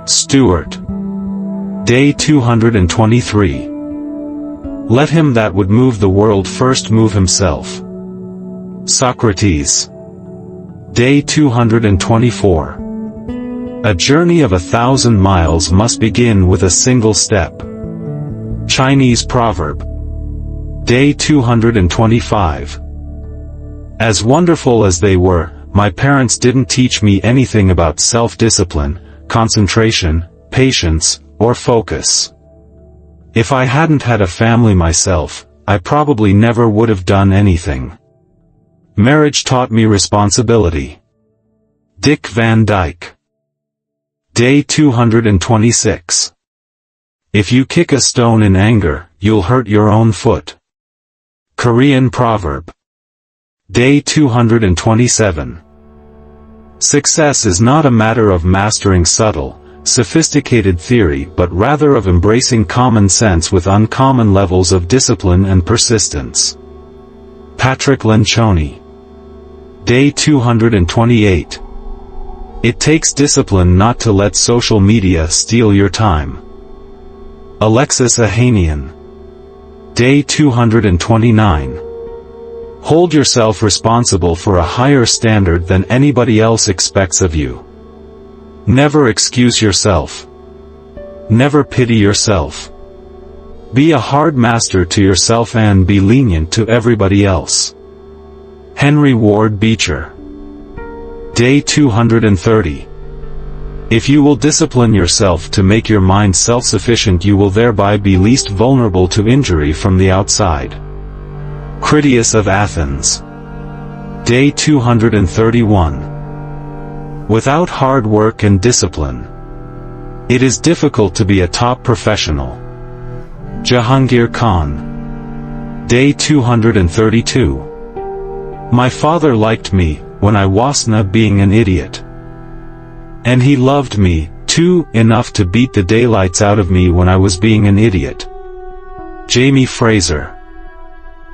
Stewart. Day 223. Let him that would move the world first move himself. Socrates. Day 224. A journey of 1,000 miles must begin with a single step. Chinese proverb. Day 225. As wonderful as they were, my parents didn't teach me anything about self-discipline, concentration, patience, or focus. If I hadn't had a family myself, I probably never would have done anything. Marriage taught me responsibility. Dick Van Dyke. Day 226. If you kick a stone in anger, you'll hurt your own foot. Korean proverb. Day 227. Success is not a matter of mastering subtle, sophisticated theory but rather of embracing common sense with uncommon levels of discipline and persistence. Patrick Lencioni. Day 228. It takes discipline not to let social media steal your time. Alexis Ohanian. Day 229. Hold yourself responsible for a higher standard than anybody else expects of you. Never excuse yourself. Never pity yourself. Be a hard master to yourself and be lenient to everybody else. Henry Ward Beecher. Day 230. If you will discipline yourself to make your mind self-sufficient, you will thereby be least vulnerable to injury from the outside. Critias of Athens. Day 231. Without hard work and discipline, it is difficult to be a top professional. Jahangir Khan. Day 232. My father liked me when I wasn't being an idiot. And he loved me, too, enough to beat the daylights out of me when I was being an idiot. Jamie Fraser.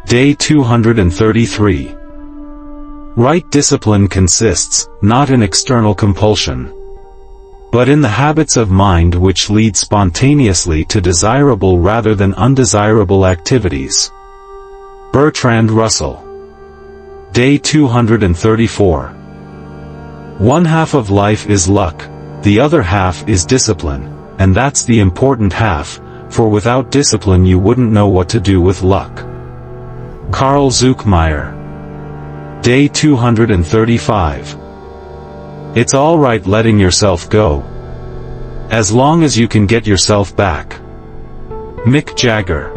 Day 233. Right discipline consists, not in external compulsion, but in the habits of mind which lead spontaneously to desirable rather than undesirable activities. Bertrand Russell. Day 234. One half of life is luck, the other half is discipline, and that's the important half, for without discipline you wouldn't know what to do with luck. Carl Zuckmeyer. Day 235. It's all right letting yourself go, as long as you can get yourself back. Mick Jagger.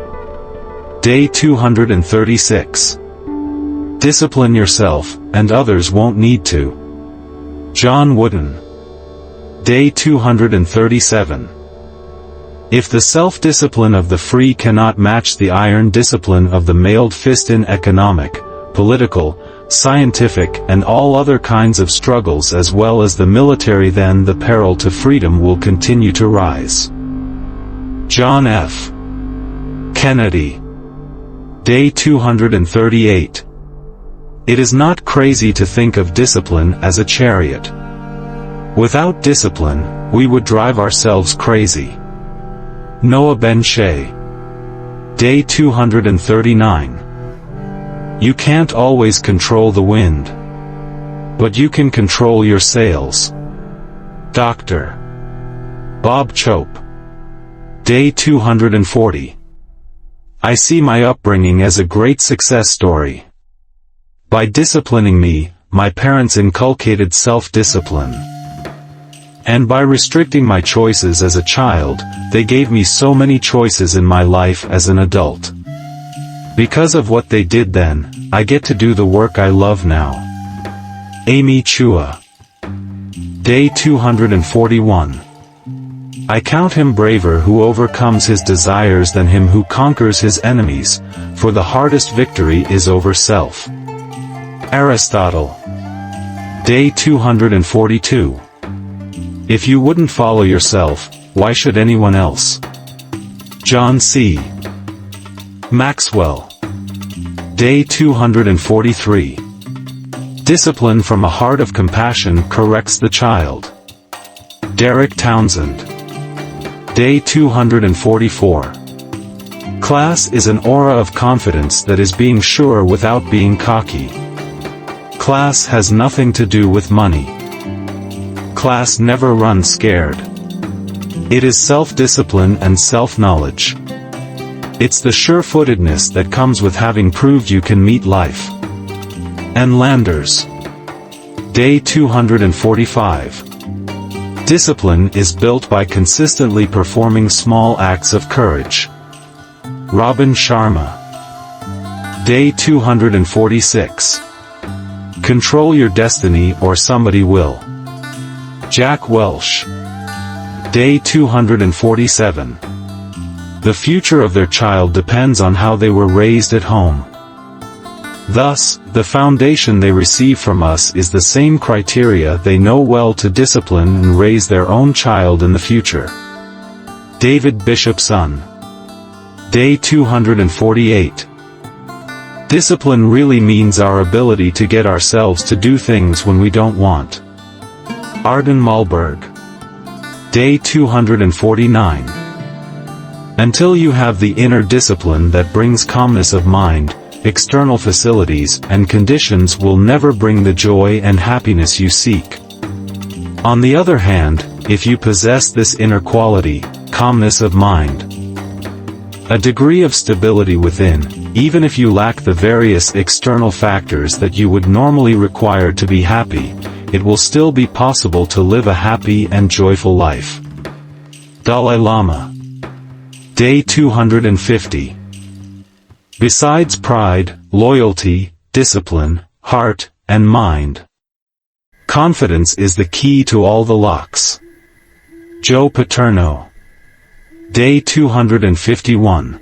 Day 236. Discipline yourself, and others won't need to. John Wooden. Day 237. If the self-discipline of the free cannot match the iron discipline of the mailed fist in economic, political, scientific and all other kinds of struggles as well as the military, then the peril to freedom will continue to rise. John F. Kennedy. Day 238. It is not crazy to think of discipline as a chariot. Without discipline, we would drive ourselves crazy. Noah Ben Shea. Day 239. You can't always control the wind, but you can control your sails. Dr. Bob Chope. Day 240. I see my upbringing as a great success story. By disciplining me, my parents inculcated self-discipline. And by restricting my choices as a child, they gave me so many choices in my life as an adult. Because of what they did then, I get to do the work I love now. Amy Chua. Day 241. I count him braver who overcomes his desires than him who conquers his enemies, for the hardest victory is over self. Aristotle. Day 242. If you wouldn't follow yourself, why should anyone else? John C. Maxwell. Day 243. Discipline from a heart of compassion corrects the child. Derek Townsend. Day 244. Class is an aura of confidence that is being sure without being cocky. Class has nothing to do with money. Class never runs scared. It is self-discipline and self-knowledge. It's the sure-footedness that comes with having proved you can meet life. And Landers. Day 245. Discipline is built by consistently performing small acts of courage. Robin Sharma. Day 246. Control your destiny or somebody will. Jack Welch. Day 247. The future of their child depends on how they were raised at home. Thus, the foundation they receive from us is the same criteria they know well to discipline and raise their own child in the future. David Bishopson. Day 248. Discipline really means our ability to get ourselves to do things when we don't want. Arden Malberg. Day 249. Until you have the inner discipline that brings calmness of mind, external facilities and conditions will never bring the joy and happiness you seek. On the other hand, if you possess this inner quality, calmness of mind. A degree of stability within, even if you lack the various external factors that you would normally require to be happy, it will still be possible to live a happy and joyful life. Dalai Lama. Day 250. Besides pride, loyalty, discipline, heart, and mind, confidence is the key to all the locks. Joe Paterno. Day 251.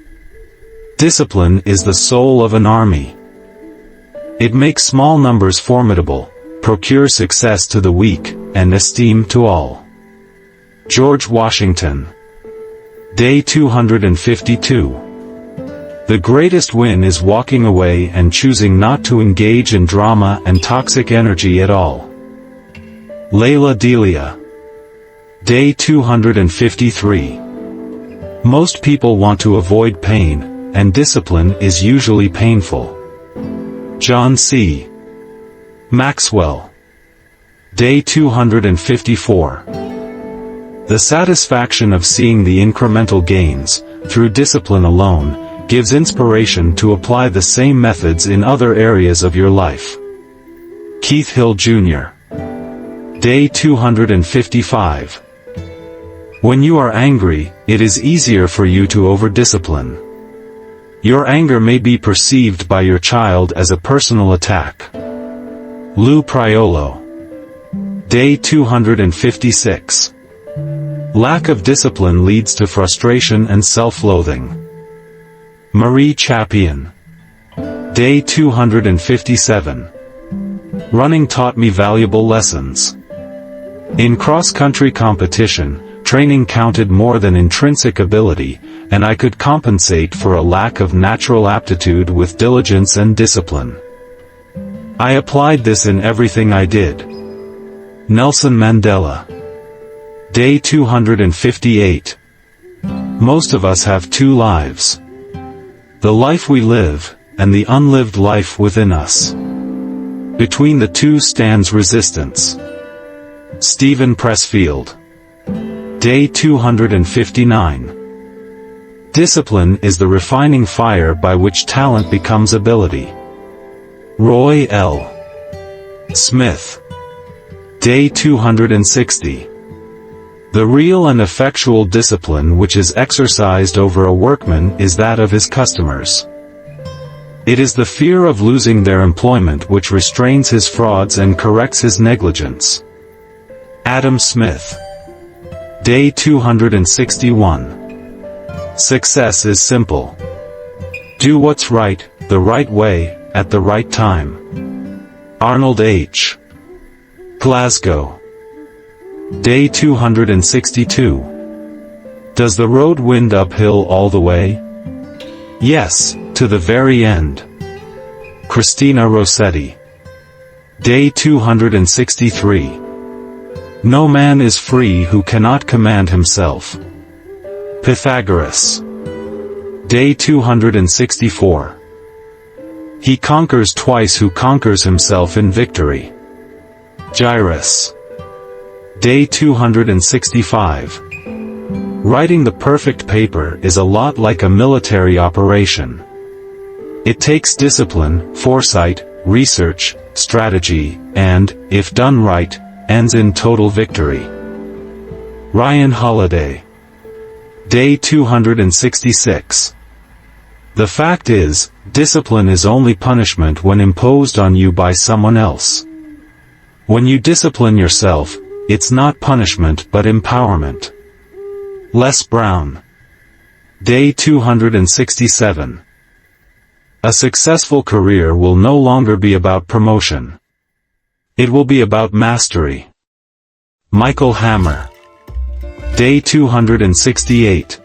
Discipline is the soul of an army. It makes small numbers formidable, procures success to the weak, and esteem to all. George Washington. Day 252. The greatest win is walking away and choosing not to engage in drama and toxic energy at all. Layla Delia. Day 253. Most people want to avoid pain, and discipline is usually painful. John C. Maxwell. Day 254. The satisfaction of seeing the incremental gains, through discipline alone, gives inspiration to apply the same methods in other areas of your life. Keith Hill Jr. Day 255. When you are angry, it is easier for you to over-discipline. Your anger may be perceived by your child as a personal attack. Lou Priolo. Day 256. Lack of discipline leads to frustration and self-loathing. Marie Chapian. Day 257. Running taught me valuable lessons. In cross-country competition, training counted more than intrinsic ability, and I could compensate for a lack of natural aptitude with diligence and discipline. I applied this in everything I did. Nelson Mandela. Day 258. Most of us have two lives. The life we live, and the unlived life within us. Between the two stands resistance. Stephen Pressfield. Day 259. Discipline is the refining fire by which talent becomes ability. Roy L. Smith. Day 260. The real and effectual discipline which is exercised over a workman is that of his customers. It is the fear of losing their employment which restrains his frauds and corrects his negligence. Adam Smith. Day 261. Success is simple. Do what's right, the right way, at the right time. Arnold H. Glasgow. Day 262. Does the road wind uphill all the way? Yes, to the very end. Christina Rossetti. Day 263. No man is free who cannot command himself. Pythagoras. Day 264. He conquers twice who conquers himself in victory. Jairus. Day 265. Writing the perfect paper is a lot like a military operation. It takes discipline, foresight, research, strategy, and, if done right, ends in total victory. Ryan Holiday. Day 266. The fact is, discipline is only punishment when imposed on you by someone else. When you discipline yourself, it's not punishment but empowerment. Les Brown. Day 267. A successful career will no longer be about promotion. It will be about mastery. Michael Hammer. Day 268.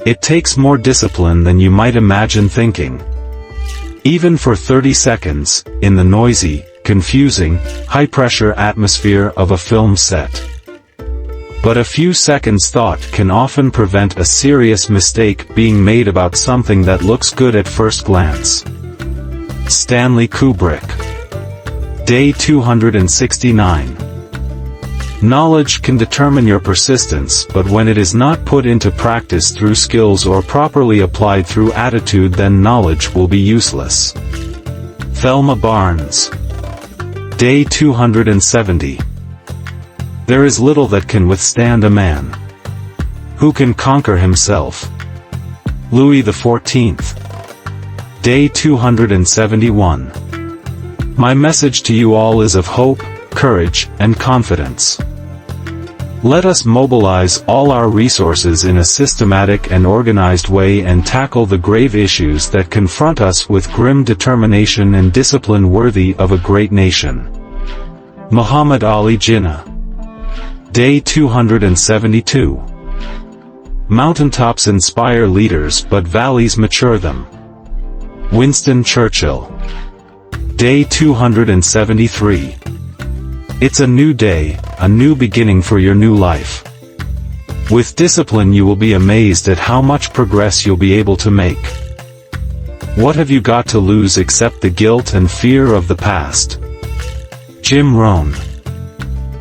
It takes more discipline than you might imagine thinking. Even for 30 seconds, in the noisy, confusing, high-pressure atmosphere of a film set. But a few seconds thought can often prevent a serious mistake being made about something that looks good at first glance. Stanley Kubrick. Day 269. Knowledge can determine your persistence, but when it is not put into practice through skills or properly applied through attitude, then knowledge will be useless. Thelma Barnes. Day 270. There is little that can withstand a man who can conquer himself. Louis XIV. Day 271. My message to you all is of hope, courage, and confidence. Let us mobilize all our resources in a systematic and organized way and tackle the grave issues that confront us with grim determination and discipline worthy of a great nation. Muhammad Ali Jinnah. Day 272. Mountaintops inspire leaders but valleys mature them. Winston Churchill. Day 273. It's a new day, a new beginning for your new life. With discipline you will be amazed at how much progress you'll be able to make. What have you got to lose except the guilt and fear of the past? Jim Rohn.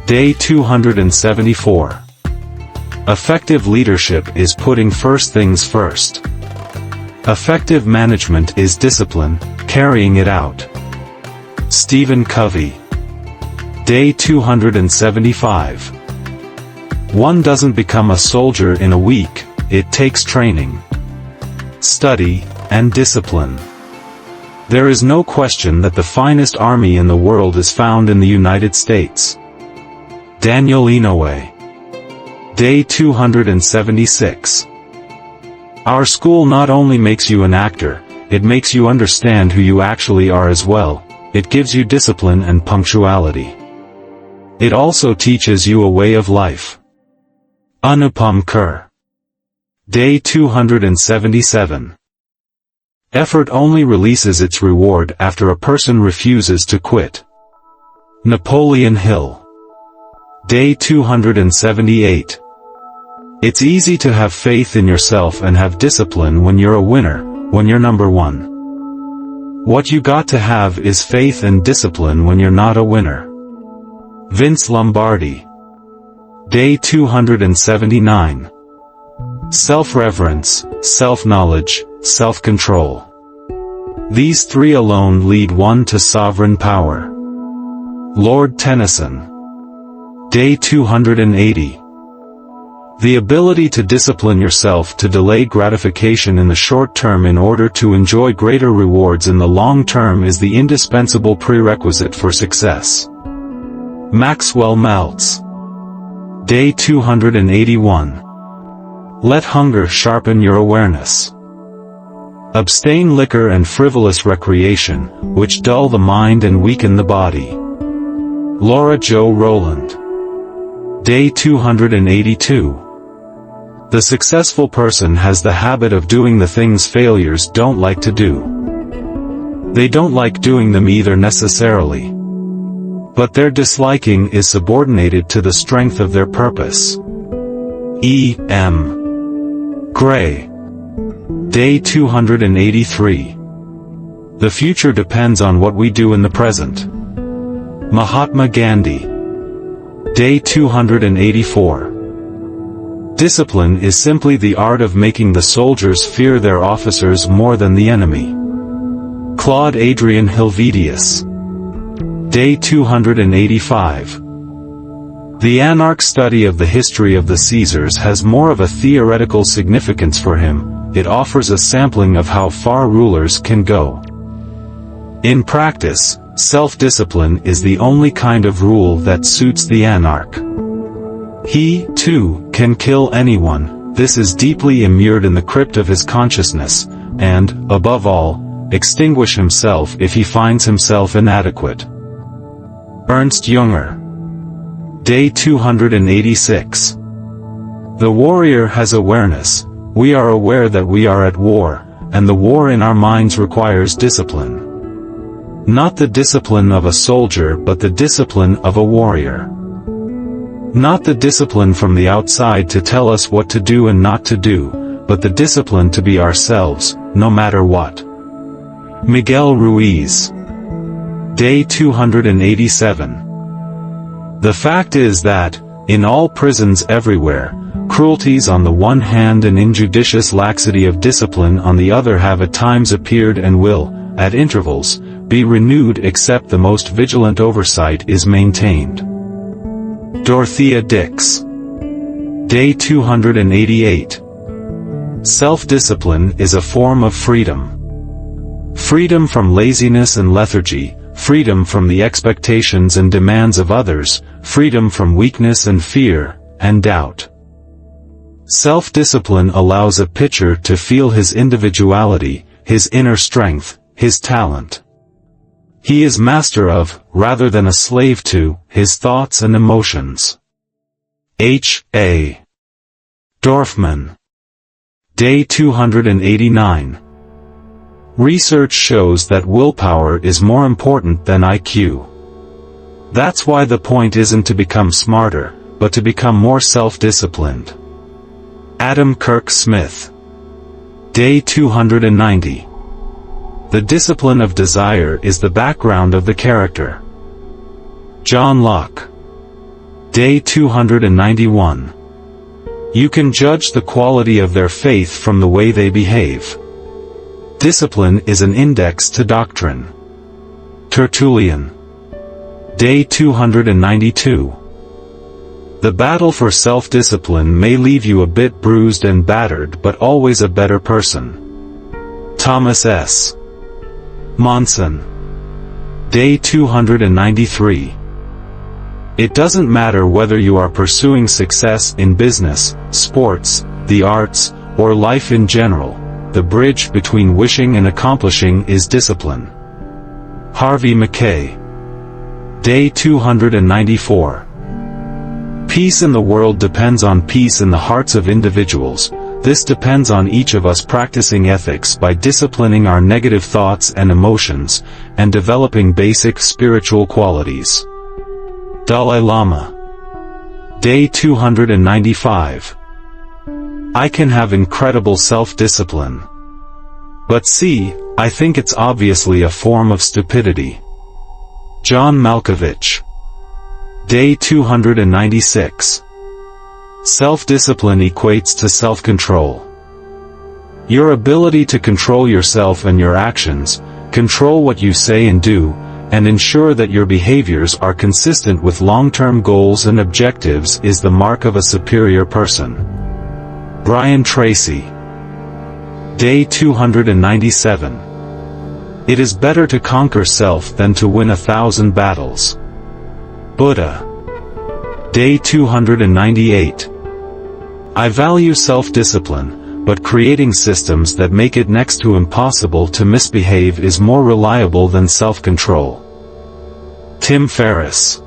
Day 274. Effective leadership is putting first things first. Effective management is discipline, carrying it out. Stephen Covey. Day 275. One doesn't become a soldier in a week, it takes training, study, and discipline. There is no question that the finest army in the world is found in the United States. Daniel Inouye. Day 276. Our school not only makes you an actor, it makes you understand who you actually are as well. It gives you discipline and punctuality. It also teaches you a way of life. Anupam Kher. Day 277. Effort only releases its reward after a person refuses to quit. Napoleon Hill. Day 278. It's easy to have faith in yourself and have discipline when you're a winner, when you're number one. What you got to have is faith and discipline when you're not a winner. Vince Lombardi. Day 279. Self-reverence, self-knowledge, self-control. These three alone lead one to sovereign power. Lord Tennyson. Day 280. The ability to discipline yourself to delay gratification in the short term in order to enjoy greater rewards in the long term is the indispensable prerequisite for success. Maxwell Maltz. Day 281. Let hunger sharpen your awareness. Abstain liquor and frivolous recreation, which dull the mind and weaken the body. Laura Jo Rowland. Day 282. The successful person has the habit of doing the things failures don't like to do. They don't like doing them either necessarily, but their disliking is subordinated to the strength of their purpose. E. M. Gray. Day 283. The future depends on what we do in the present. Mahatma Gandhi. Day 284. Discipline is simply the art of making the soldiers fear their officers more than the enemy. Claude Adrien Helvetius. Day 285. The anarch study of the history of the Caesars has more of a theoretical significance for him. It offers a sampling of how far rulers can go. In practice, self-discipline is the only kind of rule that suits the anarch. He, too, can kill anyone. This is deeply immured in the crypt of his consciousness, and, above all, extinguish himself if he finds himself inadequate. Ernst Junger. Day 286. The warrior has awareness. We are aware that we are at war, and the war in our minds requires discipline. Not the discipline of a soldier but the discipline of a warrior. Not the discipline from the outside to tell us what to do and not to do, but the discipline to be ourselves, no matter what. Miguel Ruiz. Day 287. The fact is that, In all prisons everywhere, cruelties on the one hand and injudicious laxity of discipline on the other have at times appeared and will, at intervals, be renewed except the most vigilant oversight is maintained. Dorothea Dix. Day 288. Self-discipline is a form of freedom. Freedom from laziness and lethargy, freedom from the expectations and demands of others, freedom from weakness and fear, and doubt. Self-discipline allows a pitcher to feel his individuality, his inner strength, his talent. He is master of, rather than a slave to, his thoughts and emotions. H. A. Dorfman. Day 289. Research shows that willpower is more important than IQ. That's why the point isn't to become smarter, but to become more self-disciplined. Adam Kirk Smith. Day 290. The discipline of desire is the background of the character. John Locke. Day 291. You can judge the quality of their faith from the way they behave. Discipline is an index to doctrine. Tertullian. Day 292. The battle for self-discipline may leave you a bit bruised and battered but always a better person. Thomas S. Monson. Day 293. It doesn't matter whether you are pursuing success in business, sports, the arts, or life in general, the bridge between wishing and accomplishing is discipline. Harvey Mackay. Day 294. Peace in the world depends on peace in the hearts of individuals. This depends on each of us practicing ethics by disciplining our negative thoughts and emotions, and developing basic spiritual qualities. Dalai Lama. Day 295. I can have incredible self-discipline. But see, I think it's obviously a form of stupidity. John Malkovich. Day 296. Self-discipline equates to self-control. Your ability to control yourself and your actions, control what you say and do, and ensure that your behaviors are consistent with long-term goals and objectives is the mark of a superior person. Brian Tracy. Day 297. It is better to conquer self than to win 1,000 battles. Buddha. Day 298. I value self-discipline, but creating systems that make it next to impossible to misbehave is more reliable than self-control. Tim Ferriss.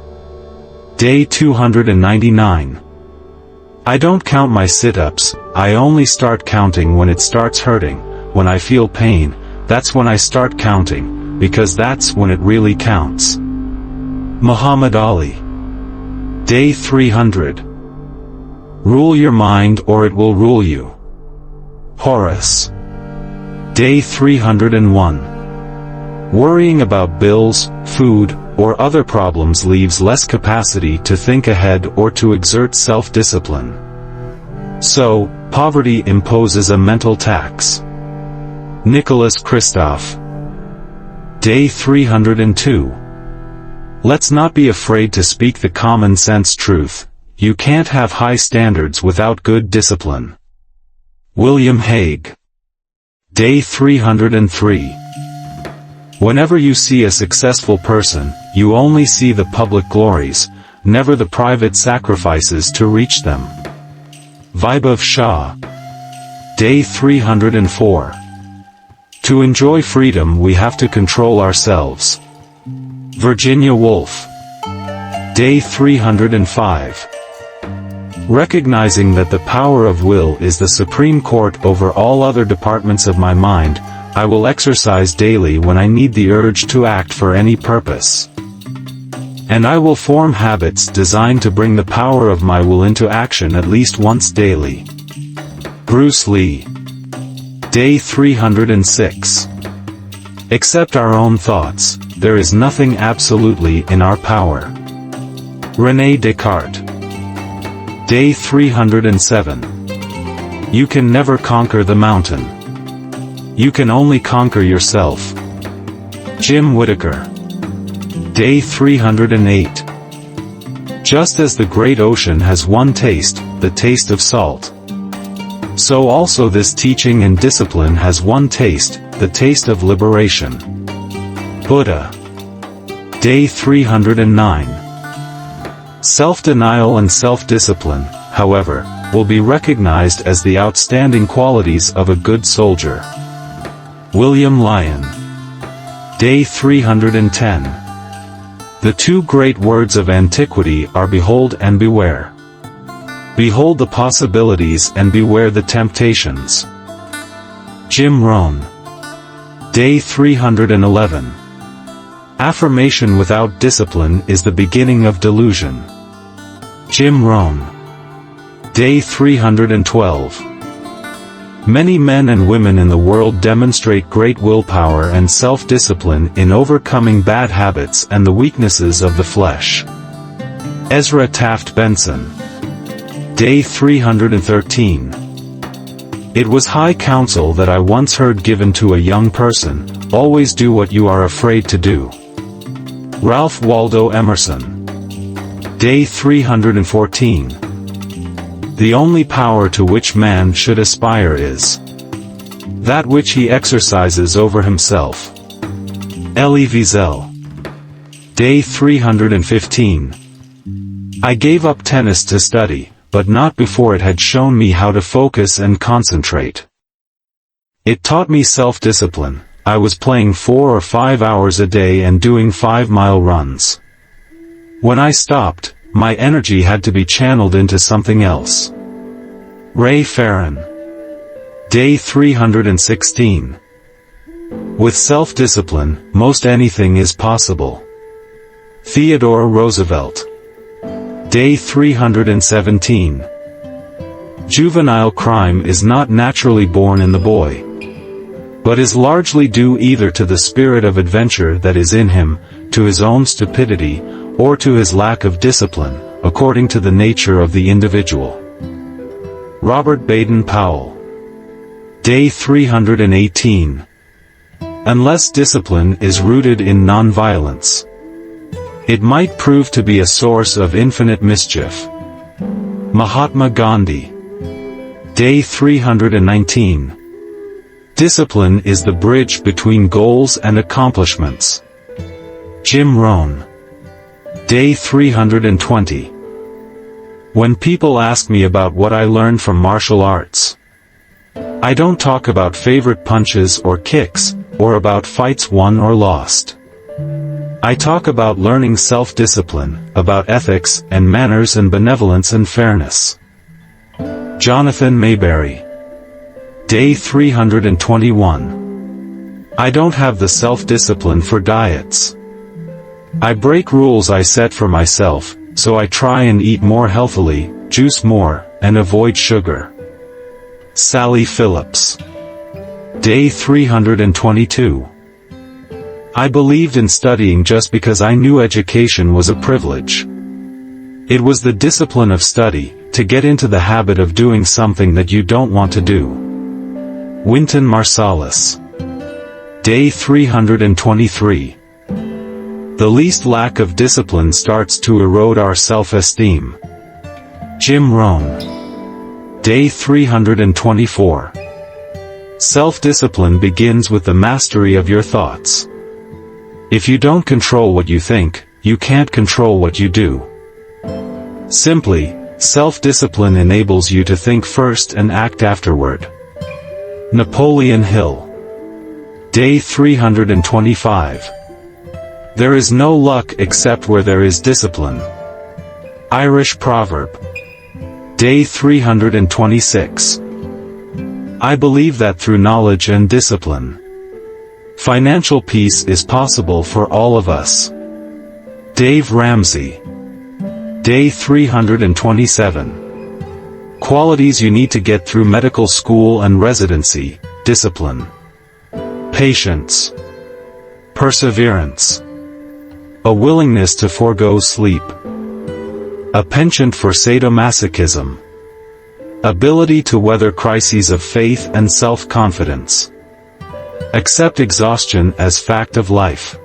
Day 299. I don't count my sit-ups, I only start counting when it starts hurting. When I feel pain, that's when I start counting, because that's when it really counts. Muhammad Ali. Day 300. Rule your mind or it will rule you. Horace. Day 301. Worrying about bills, food, or other problems leaves less capacity to think ahead or to exert self-discipline. So, poverty imposes a mental tax. Nicholas Kristof. Day 302. Let's not be afraid to speak the common sense truth. You can't have high standards without good discipline. William Hague. Day 303. Whenever you see a successful person, you only see the public glories, never the private sacrifices to reach them. Vaibhav Shah. Day 304. To enjoy freedom we have to control ourselves. Virginia Woolf. Day 305. Recognizing that the power of will is the supreme court over all other departments of my mind, I will exercise daily when I need the urge to act for any purpose. And I will form habits designed to bring the power of my will into action at least once daily. Bruce Lee. Day 306. Except our own thoughts, there is nothing absolutely in our power. René Descartes. Day 307. You can never conquer the mountain. You can only conquer yourself. Jim Whittaker. Day 308. Just as the great ocean has one taste, the taste of salt, so also this teaching and discipline has one taste, the taste of liberation. Buddha. Day 309. Self-denial and self-discipline, however, will be recognized as the outstanding qualities of a good soldier. William Lyon. Day 310. The two great words of antiquity are behold and beware. Behold the possibilities and beware the temptations. Jim Rohn. Day 311. Affirmation without discipline is the beginning of delusion. Jim Rohn. Day 312. Many men and women in the world demonstrate great willpower and self-discipline in overcoming bad habits and the weaknesses of the flesh. Ezra Taft Benson. Day 313. It was high counsel that I once heard given to a young person, always do what you are afraid to do. Ralph Waldo Emerson. Day 314. The only power to which man should aspire is that which he exercises over himself. Elie Wiesel. Day 315. I gave up tennis to study, but not before it had shown me how to focus and concentrate. It taught me self-discipline. I was playing 4 or 5 hours a day and doing 5-mile runs. When I stopped, my energy had to be channeled into something else. Ray Farron. Day 316. With self-discipline, most anything is possible. Theodore Roosevelt. Day 317. Juvenile crime is not naturally born in the boy, but is largely due either to the spirit of adventure that is in him, to his own stupidity, or to his lack of discipline, according to the nature of the individual. Robert Baden-Powell. Day 318. Unless discipline is rooted in nonviolence, it might prove to be a source of infinite mischief. Mahatma Gandhi. Day 319. Discipline is the bridge between goals and accomplishments. Jim Rohn. Day 320. When people ask me about what I learned from martial arts, I don't talk about favorite punches or kicks, or about fights won or lost. I talk about learning self-discipline, about ethics and manners and benevolence and fairness. Jonathan Mayberry. Day 321. I don't have the self-discipline for diets. I break rules I set for myself, so I try and eat more healthily, juice more, and avoid sugar. Sally Phillips. Day 322. I believed in studying just because I knew education was a privilege. It was the discipline of study, to get into the habit of doing something that you don't want to do. Wynton Marsalis. Day 323. The least lack of discipline starts to erode our self-esteem. Jim Rohn. Day 324. Self-discipline begins with the mastery of your thoughts. If you don't control what you think, you can't control what you do. Simply, self-discipline enables you to think first and act afterward. Napoleon Hill. Day 325. There is no luck except where there is discipline. Irish proverb. Day 326. I believe that through knowledge and discipline, financial peace is possible for all of us. Dave Ramsey. Day 327. Qualities you need to get through medical school and residency: discipline, patience, perseverance, a willingness to forego sleep, A penchant for sadomasochism. Ability to weather crises of faith and self-confidence. Accept exhaustion as fact of life.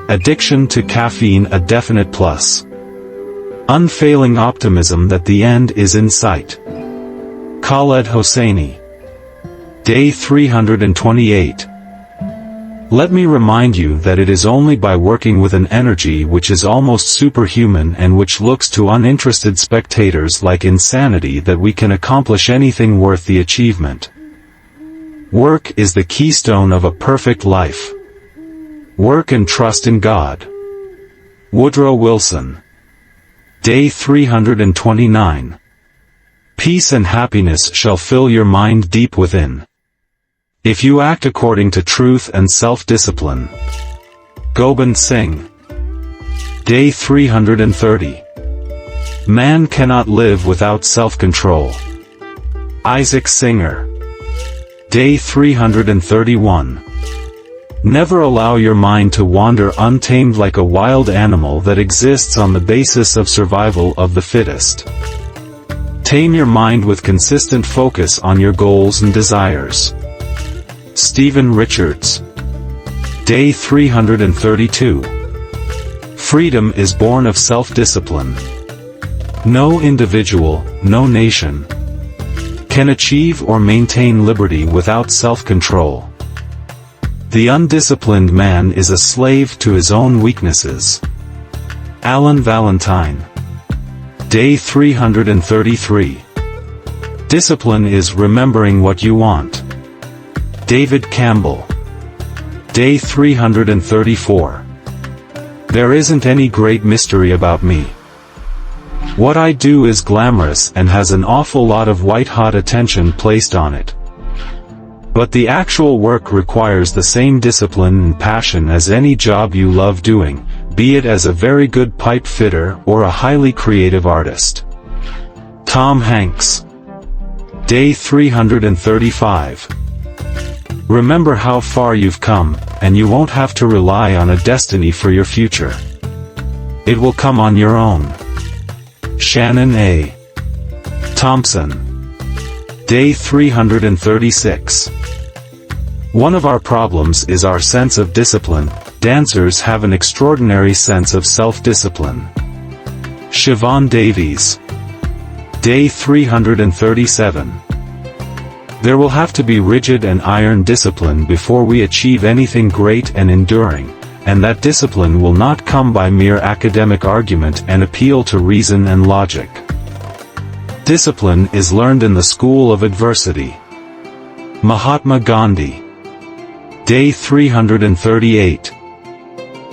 Addiction to caffeine a definite plus. Unfailing optimism that the end is in sight. Khaled Hosseini. Day 328. Let me remind you that it is only by working with an energy which is almost superhuman and which looks to uninterested spectators like insanity that we can accomplish anything worth the achievement. Work is the keystone of a perfect life. Work and trust in God. Woodrow Wilson. Day 329. Peace and happiness shall fill your mind deep within, if you act according to truth and self-discipline. Gobind Singh. Day 330. Man cannot live without self-control. Isaac Singer. Day 331. Never allow your mind to wander untamed like a wild animal that exists on the basis of survival of the fittest. Tame your mind with consistent focus on your goals and desires. Stephen Richards. Day 332. Freedom is born of self-discipline. No individual, no nation, can achieve or maintain liberty without self-control. The undisciplined man is a slave to his own weaknesses. Alan Valentine. Day 333. Discipline is remembering what you want. David Campbell. Day 334. There isn't any great mystery about me. What I do is glamorous and has an awful lot of white-hot attention placed on it. But the actual work requires the same discipline and passion as any job you love doing, be it as a very good pipe fitter or a highly creative artist. Tom Hanks. Day 335. Remember how far you've come, and you won't have to rely on a destiny for your future. It will come on your own. Shannon A. Thompson. Day 336. One of our problems is our sense of discipline. Dancers have an extraordinary sense of self-discipline. Siobhan Davies. Day 337. There will have to be rigid and iron discipline before we achieve anything great and enduring, and that discipline will not come by mere academic argument and appeal to reason and logic. Discipline is learned in the school of adversity. Mahatma Gandhi. Day 338.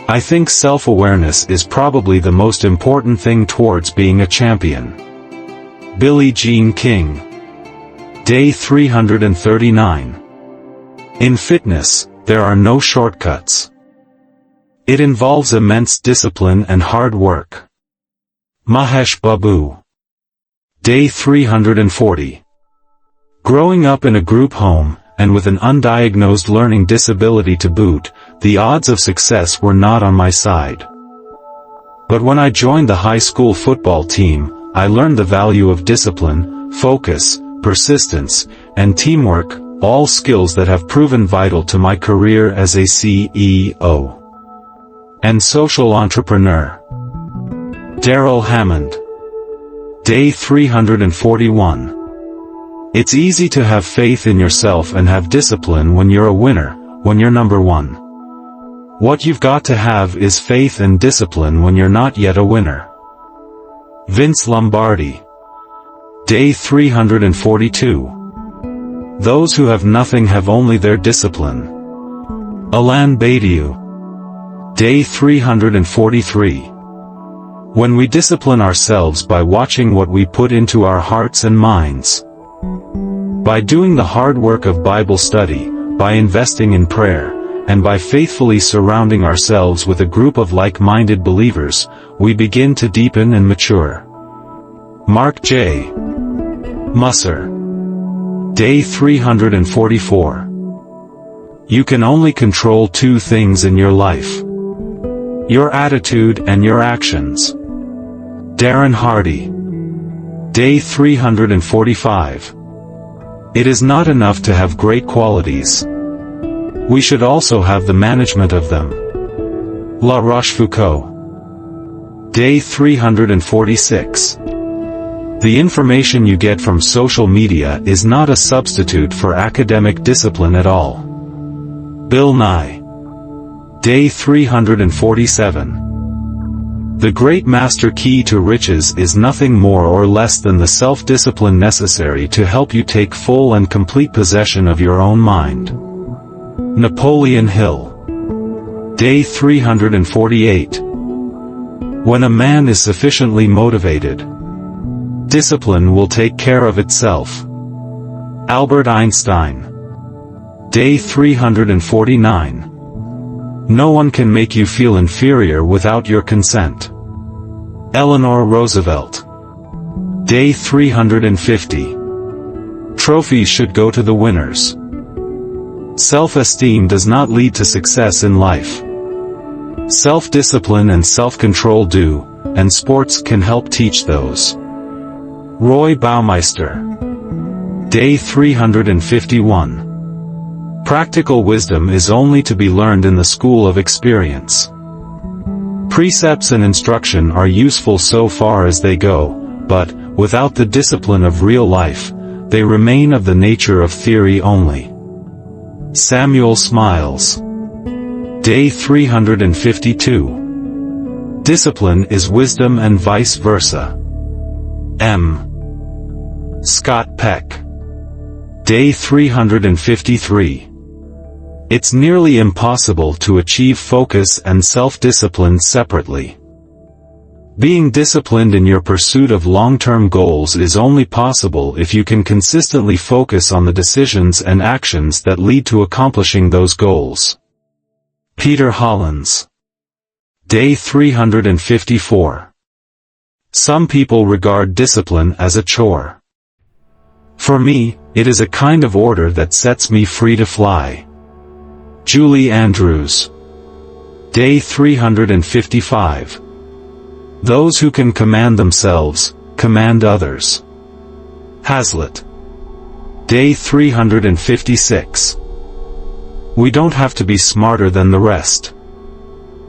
I think self-awareness is probably the most important thing towards being a champion. Billie Jean King. Day 339. In fitness, there are no shortcuts. It involves immense discipline and hard work. Mahesh Babu. Day 340. Growing up in a group home, and with an undiagnosed learning disability to boot, the odds of success were not on my side. But when I joined the high school football team, I learned the value of discipline, focus, persistence, and teamwork, all skills that have proven vital to my career as a CEO and social entrepreneur. Darrell Hammond. Day 341. It's easy to have faith in yourself and have discipline when you're a winner, when you're number one. What you've got to have is faith and discipline when you're not yet a winner. Vince Lombardi. Day 342. Those who have nothing have only their discipline. Alain Badiou. Day 343. When we discipline ourselves by watching what we put into our hearts and minds, by doing the hard work of Bible study, by investing in prayer, and by faithfully surrounding ourselves with a group of like-minded believers, we begin to deepen and mature. Mark J. Musser. Day 344. You can only control two things in your life: your attitude and your actions. Darren Hardy. Day 345. It is not enough to have great qualities. We should also have the management of them. La Rochefoucauld. Day 346. The information you get from social media is not a substitute for academic discipline at all. Bill Nye. Day 347. The great master key to riches is nothing more or less than the self-discipline necessary to help you take full and complete possession of your own mind. Napoleon Hill. Day 348. When a man is sufficiently motivated, discipline will take care of itself. Albert Einstein. Day 349. No one can make you feel inferior without your consent. Eleanor Roosevelt. Day 350. Trophies should go to the winners. Self-esteem does not lead to success in life. Self-discipline and self-control do, and sports can help teach those. Roy Baumeister. Day 351. Practical wisdom is only to be learned in the school of experience. Precepts and instruction are useful so far as they go, but, without the discipline of real life, they remain of the nature of theory only. Samuel Smiles. Day 352. Discipline is wisdom and vice versa. M. Scott Peck. Day 353. It's nearly impossible to achieve focus and self-discipline separately. Being disciplined in your pursuit of long-term goals is only possible if you can consistently focus on the decisions and actions that lead to accomplishing those goals. Peter Hollins. Day 354. Some people regard discipline as a chore. For me, it is a kind of order that sets me free to fly. Julie Andrews. Day 355. Those who can command themselves, command others. Hazlitt. Day 356. We don't have to be smarter than the rest.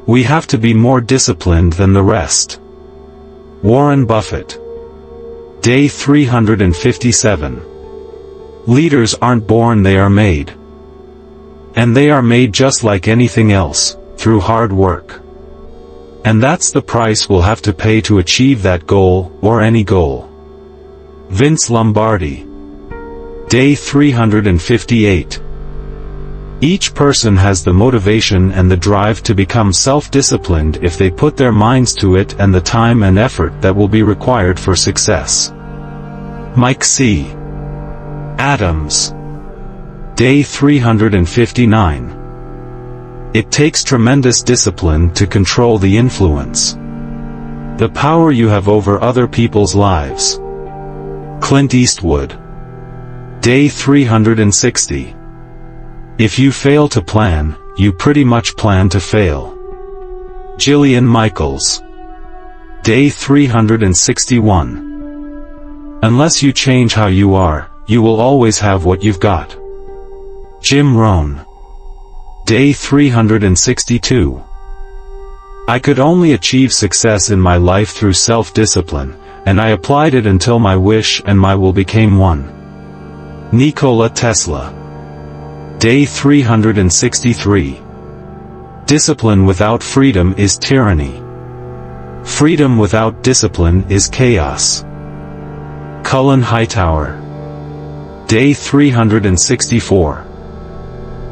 We have to be more disciplined than the rest. Warren Buffett. Day 357. Leaders aren't born, they are made. And they are made just like anything else, through hard work. And that's the price we'll have to pay to achieve that goal, or any goal. Vince Lombardi. Day 358. Each person has the motivation and the drive to become self-disciplined if they put their minds to it and the time and effort that will be required for success. Mike C. Adams. Day 359. It takes tremendous discipline to control the influence, the power you have over other people's lives. Clint Eastwood. Day 360. If you fail to plan, you pretty much plan to fail. Jillian Michaels. Day 361. Unless you change how you are, you will always have what you've got. Jim Rohn. Day 362. I could only achieve success in my life through self-discipline, and I applied it until my wish and my will became one. Nikola Tesla. Day 363. Discipline without freedom is tyranny. Freedom without discipline is chaos. Cullen Hightower. Day 364.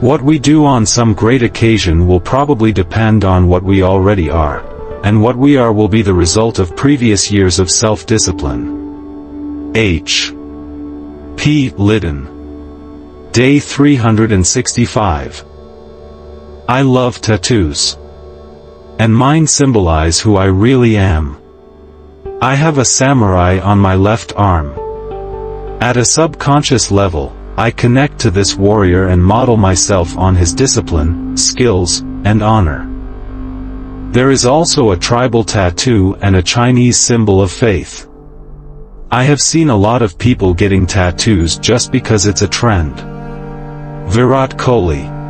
What we do on some great occasion will probably depend on what we already are, and what we are will be the result of previous years of self-discipline. H. P. Liddon. Day 365. I love tattoos. And mine symbolize who I really am. I have a samurai on my left arm. At a subconscious level, I connect to this warrior and model myself on his discipline, skills, and honor. There is also a tribal tattoo and a Chinese symbol of faith. I have seen a lot of people getting tattoos just because it's a trend. Virat Kohli.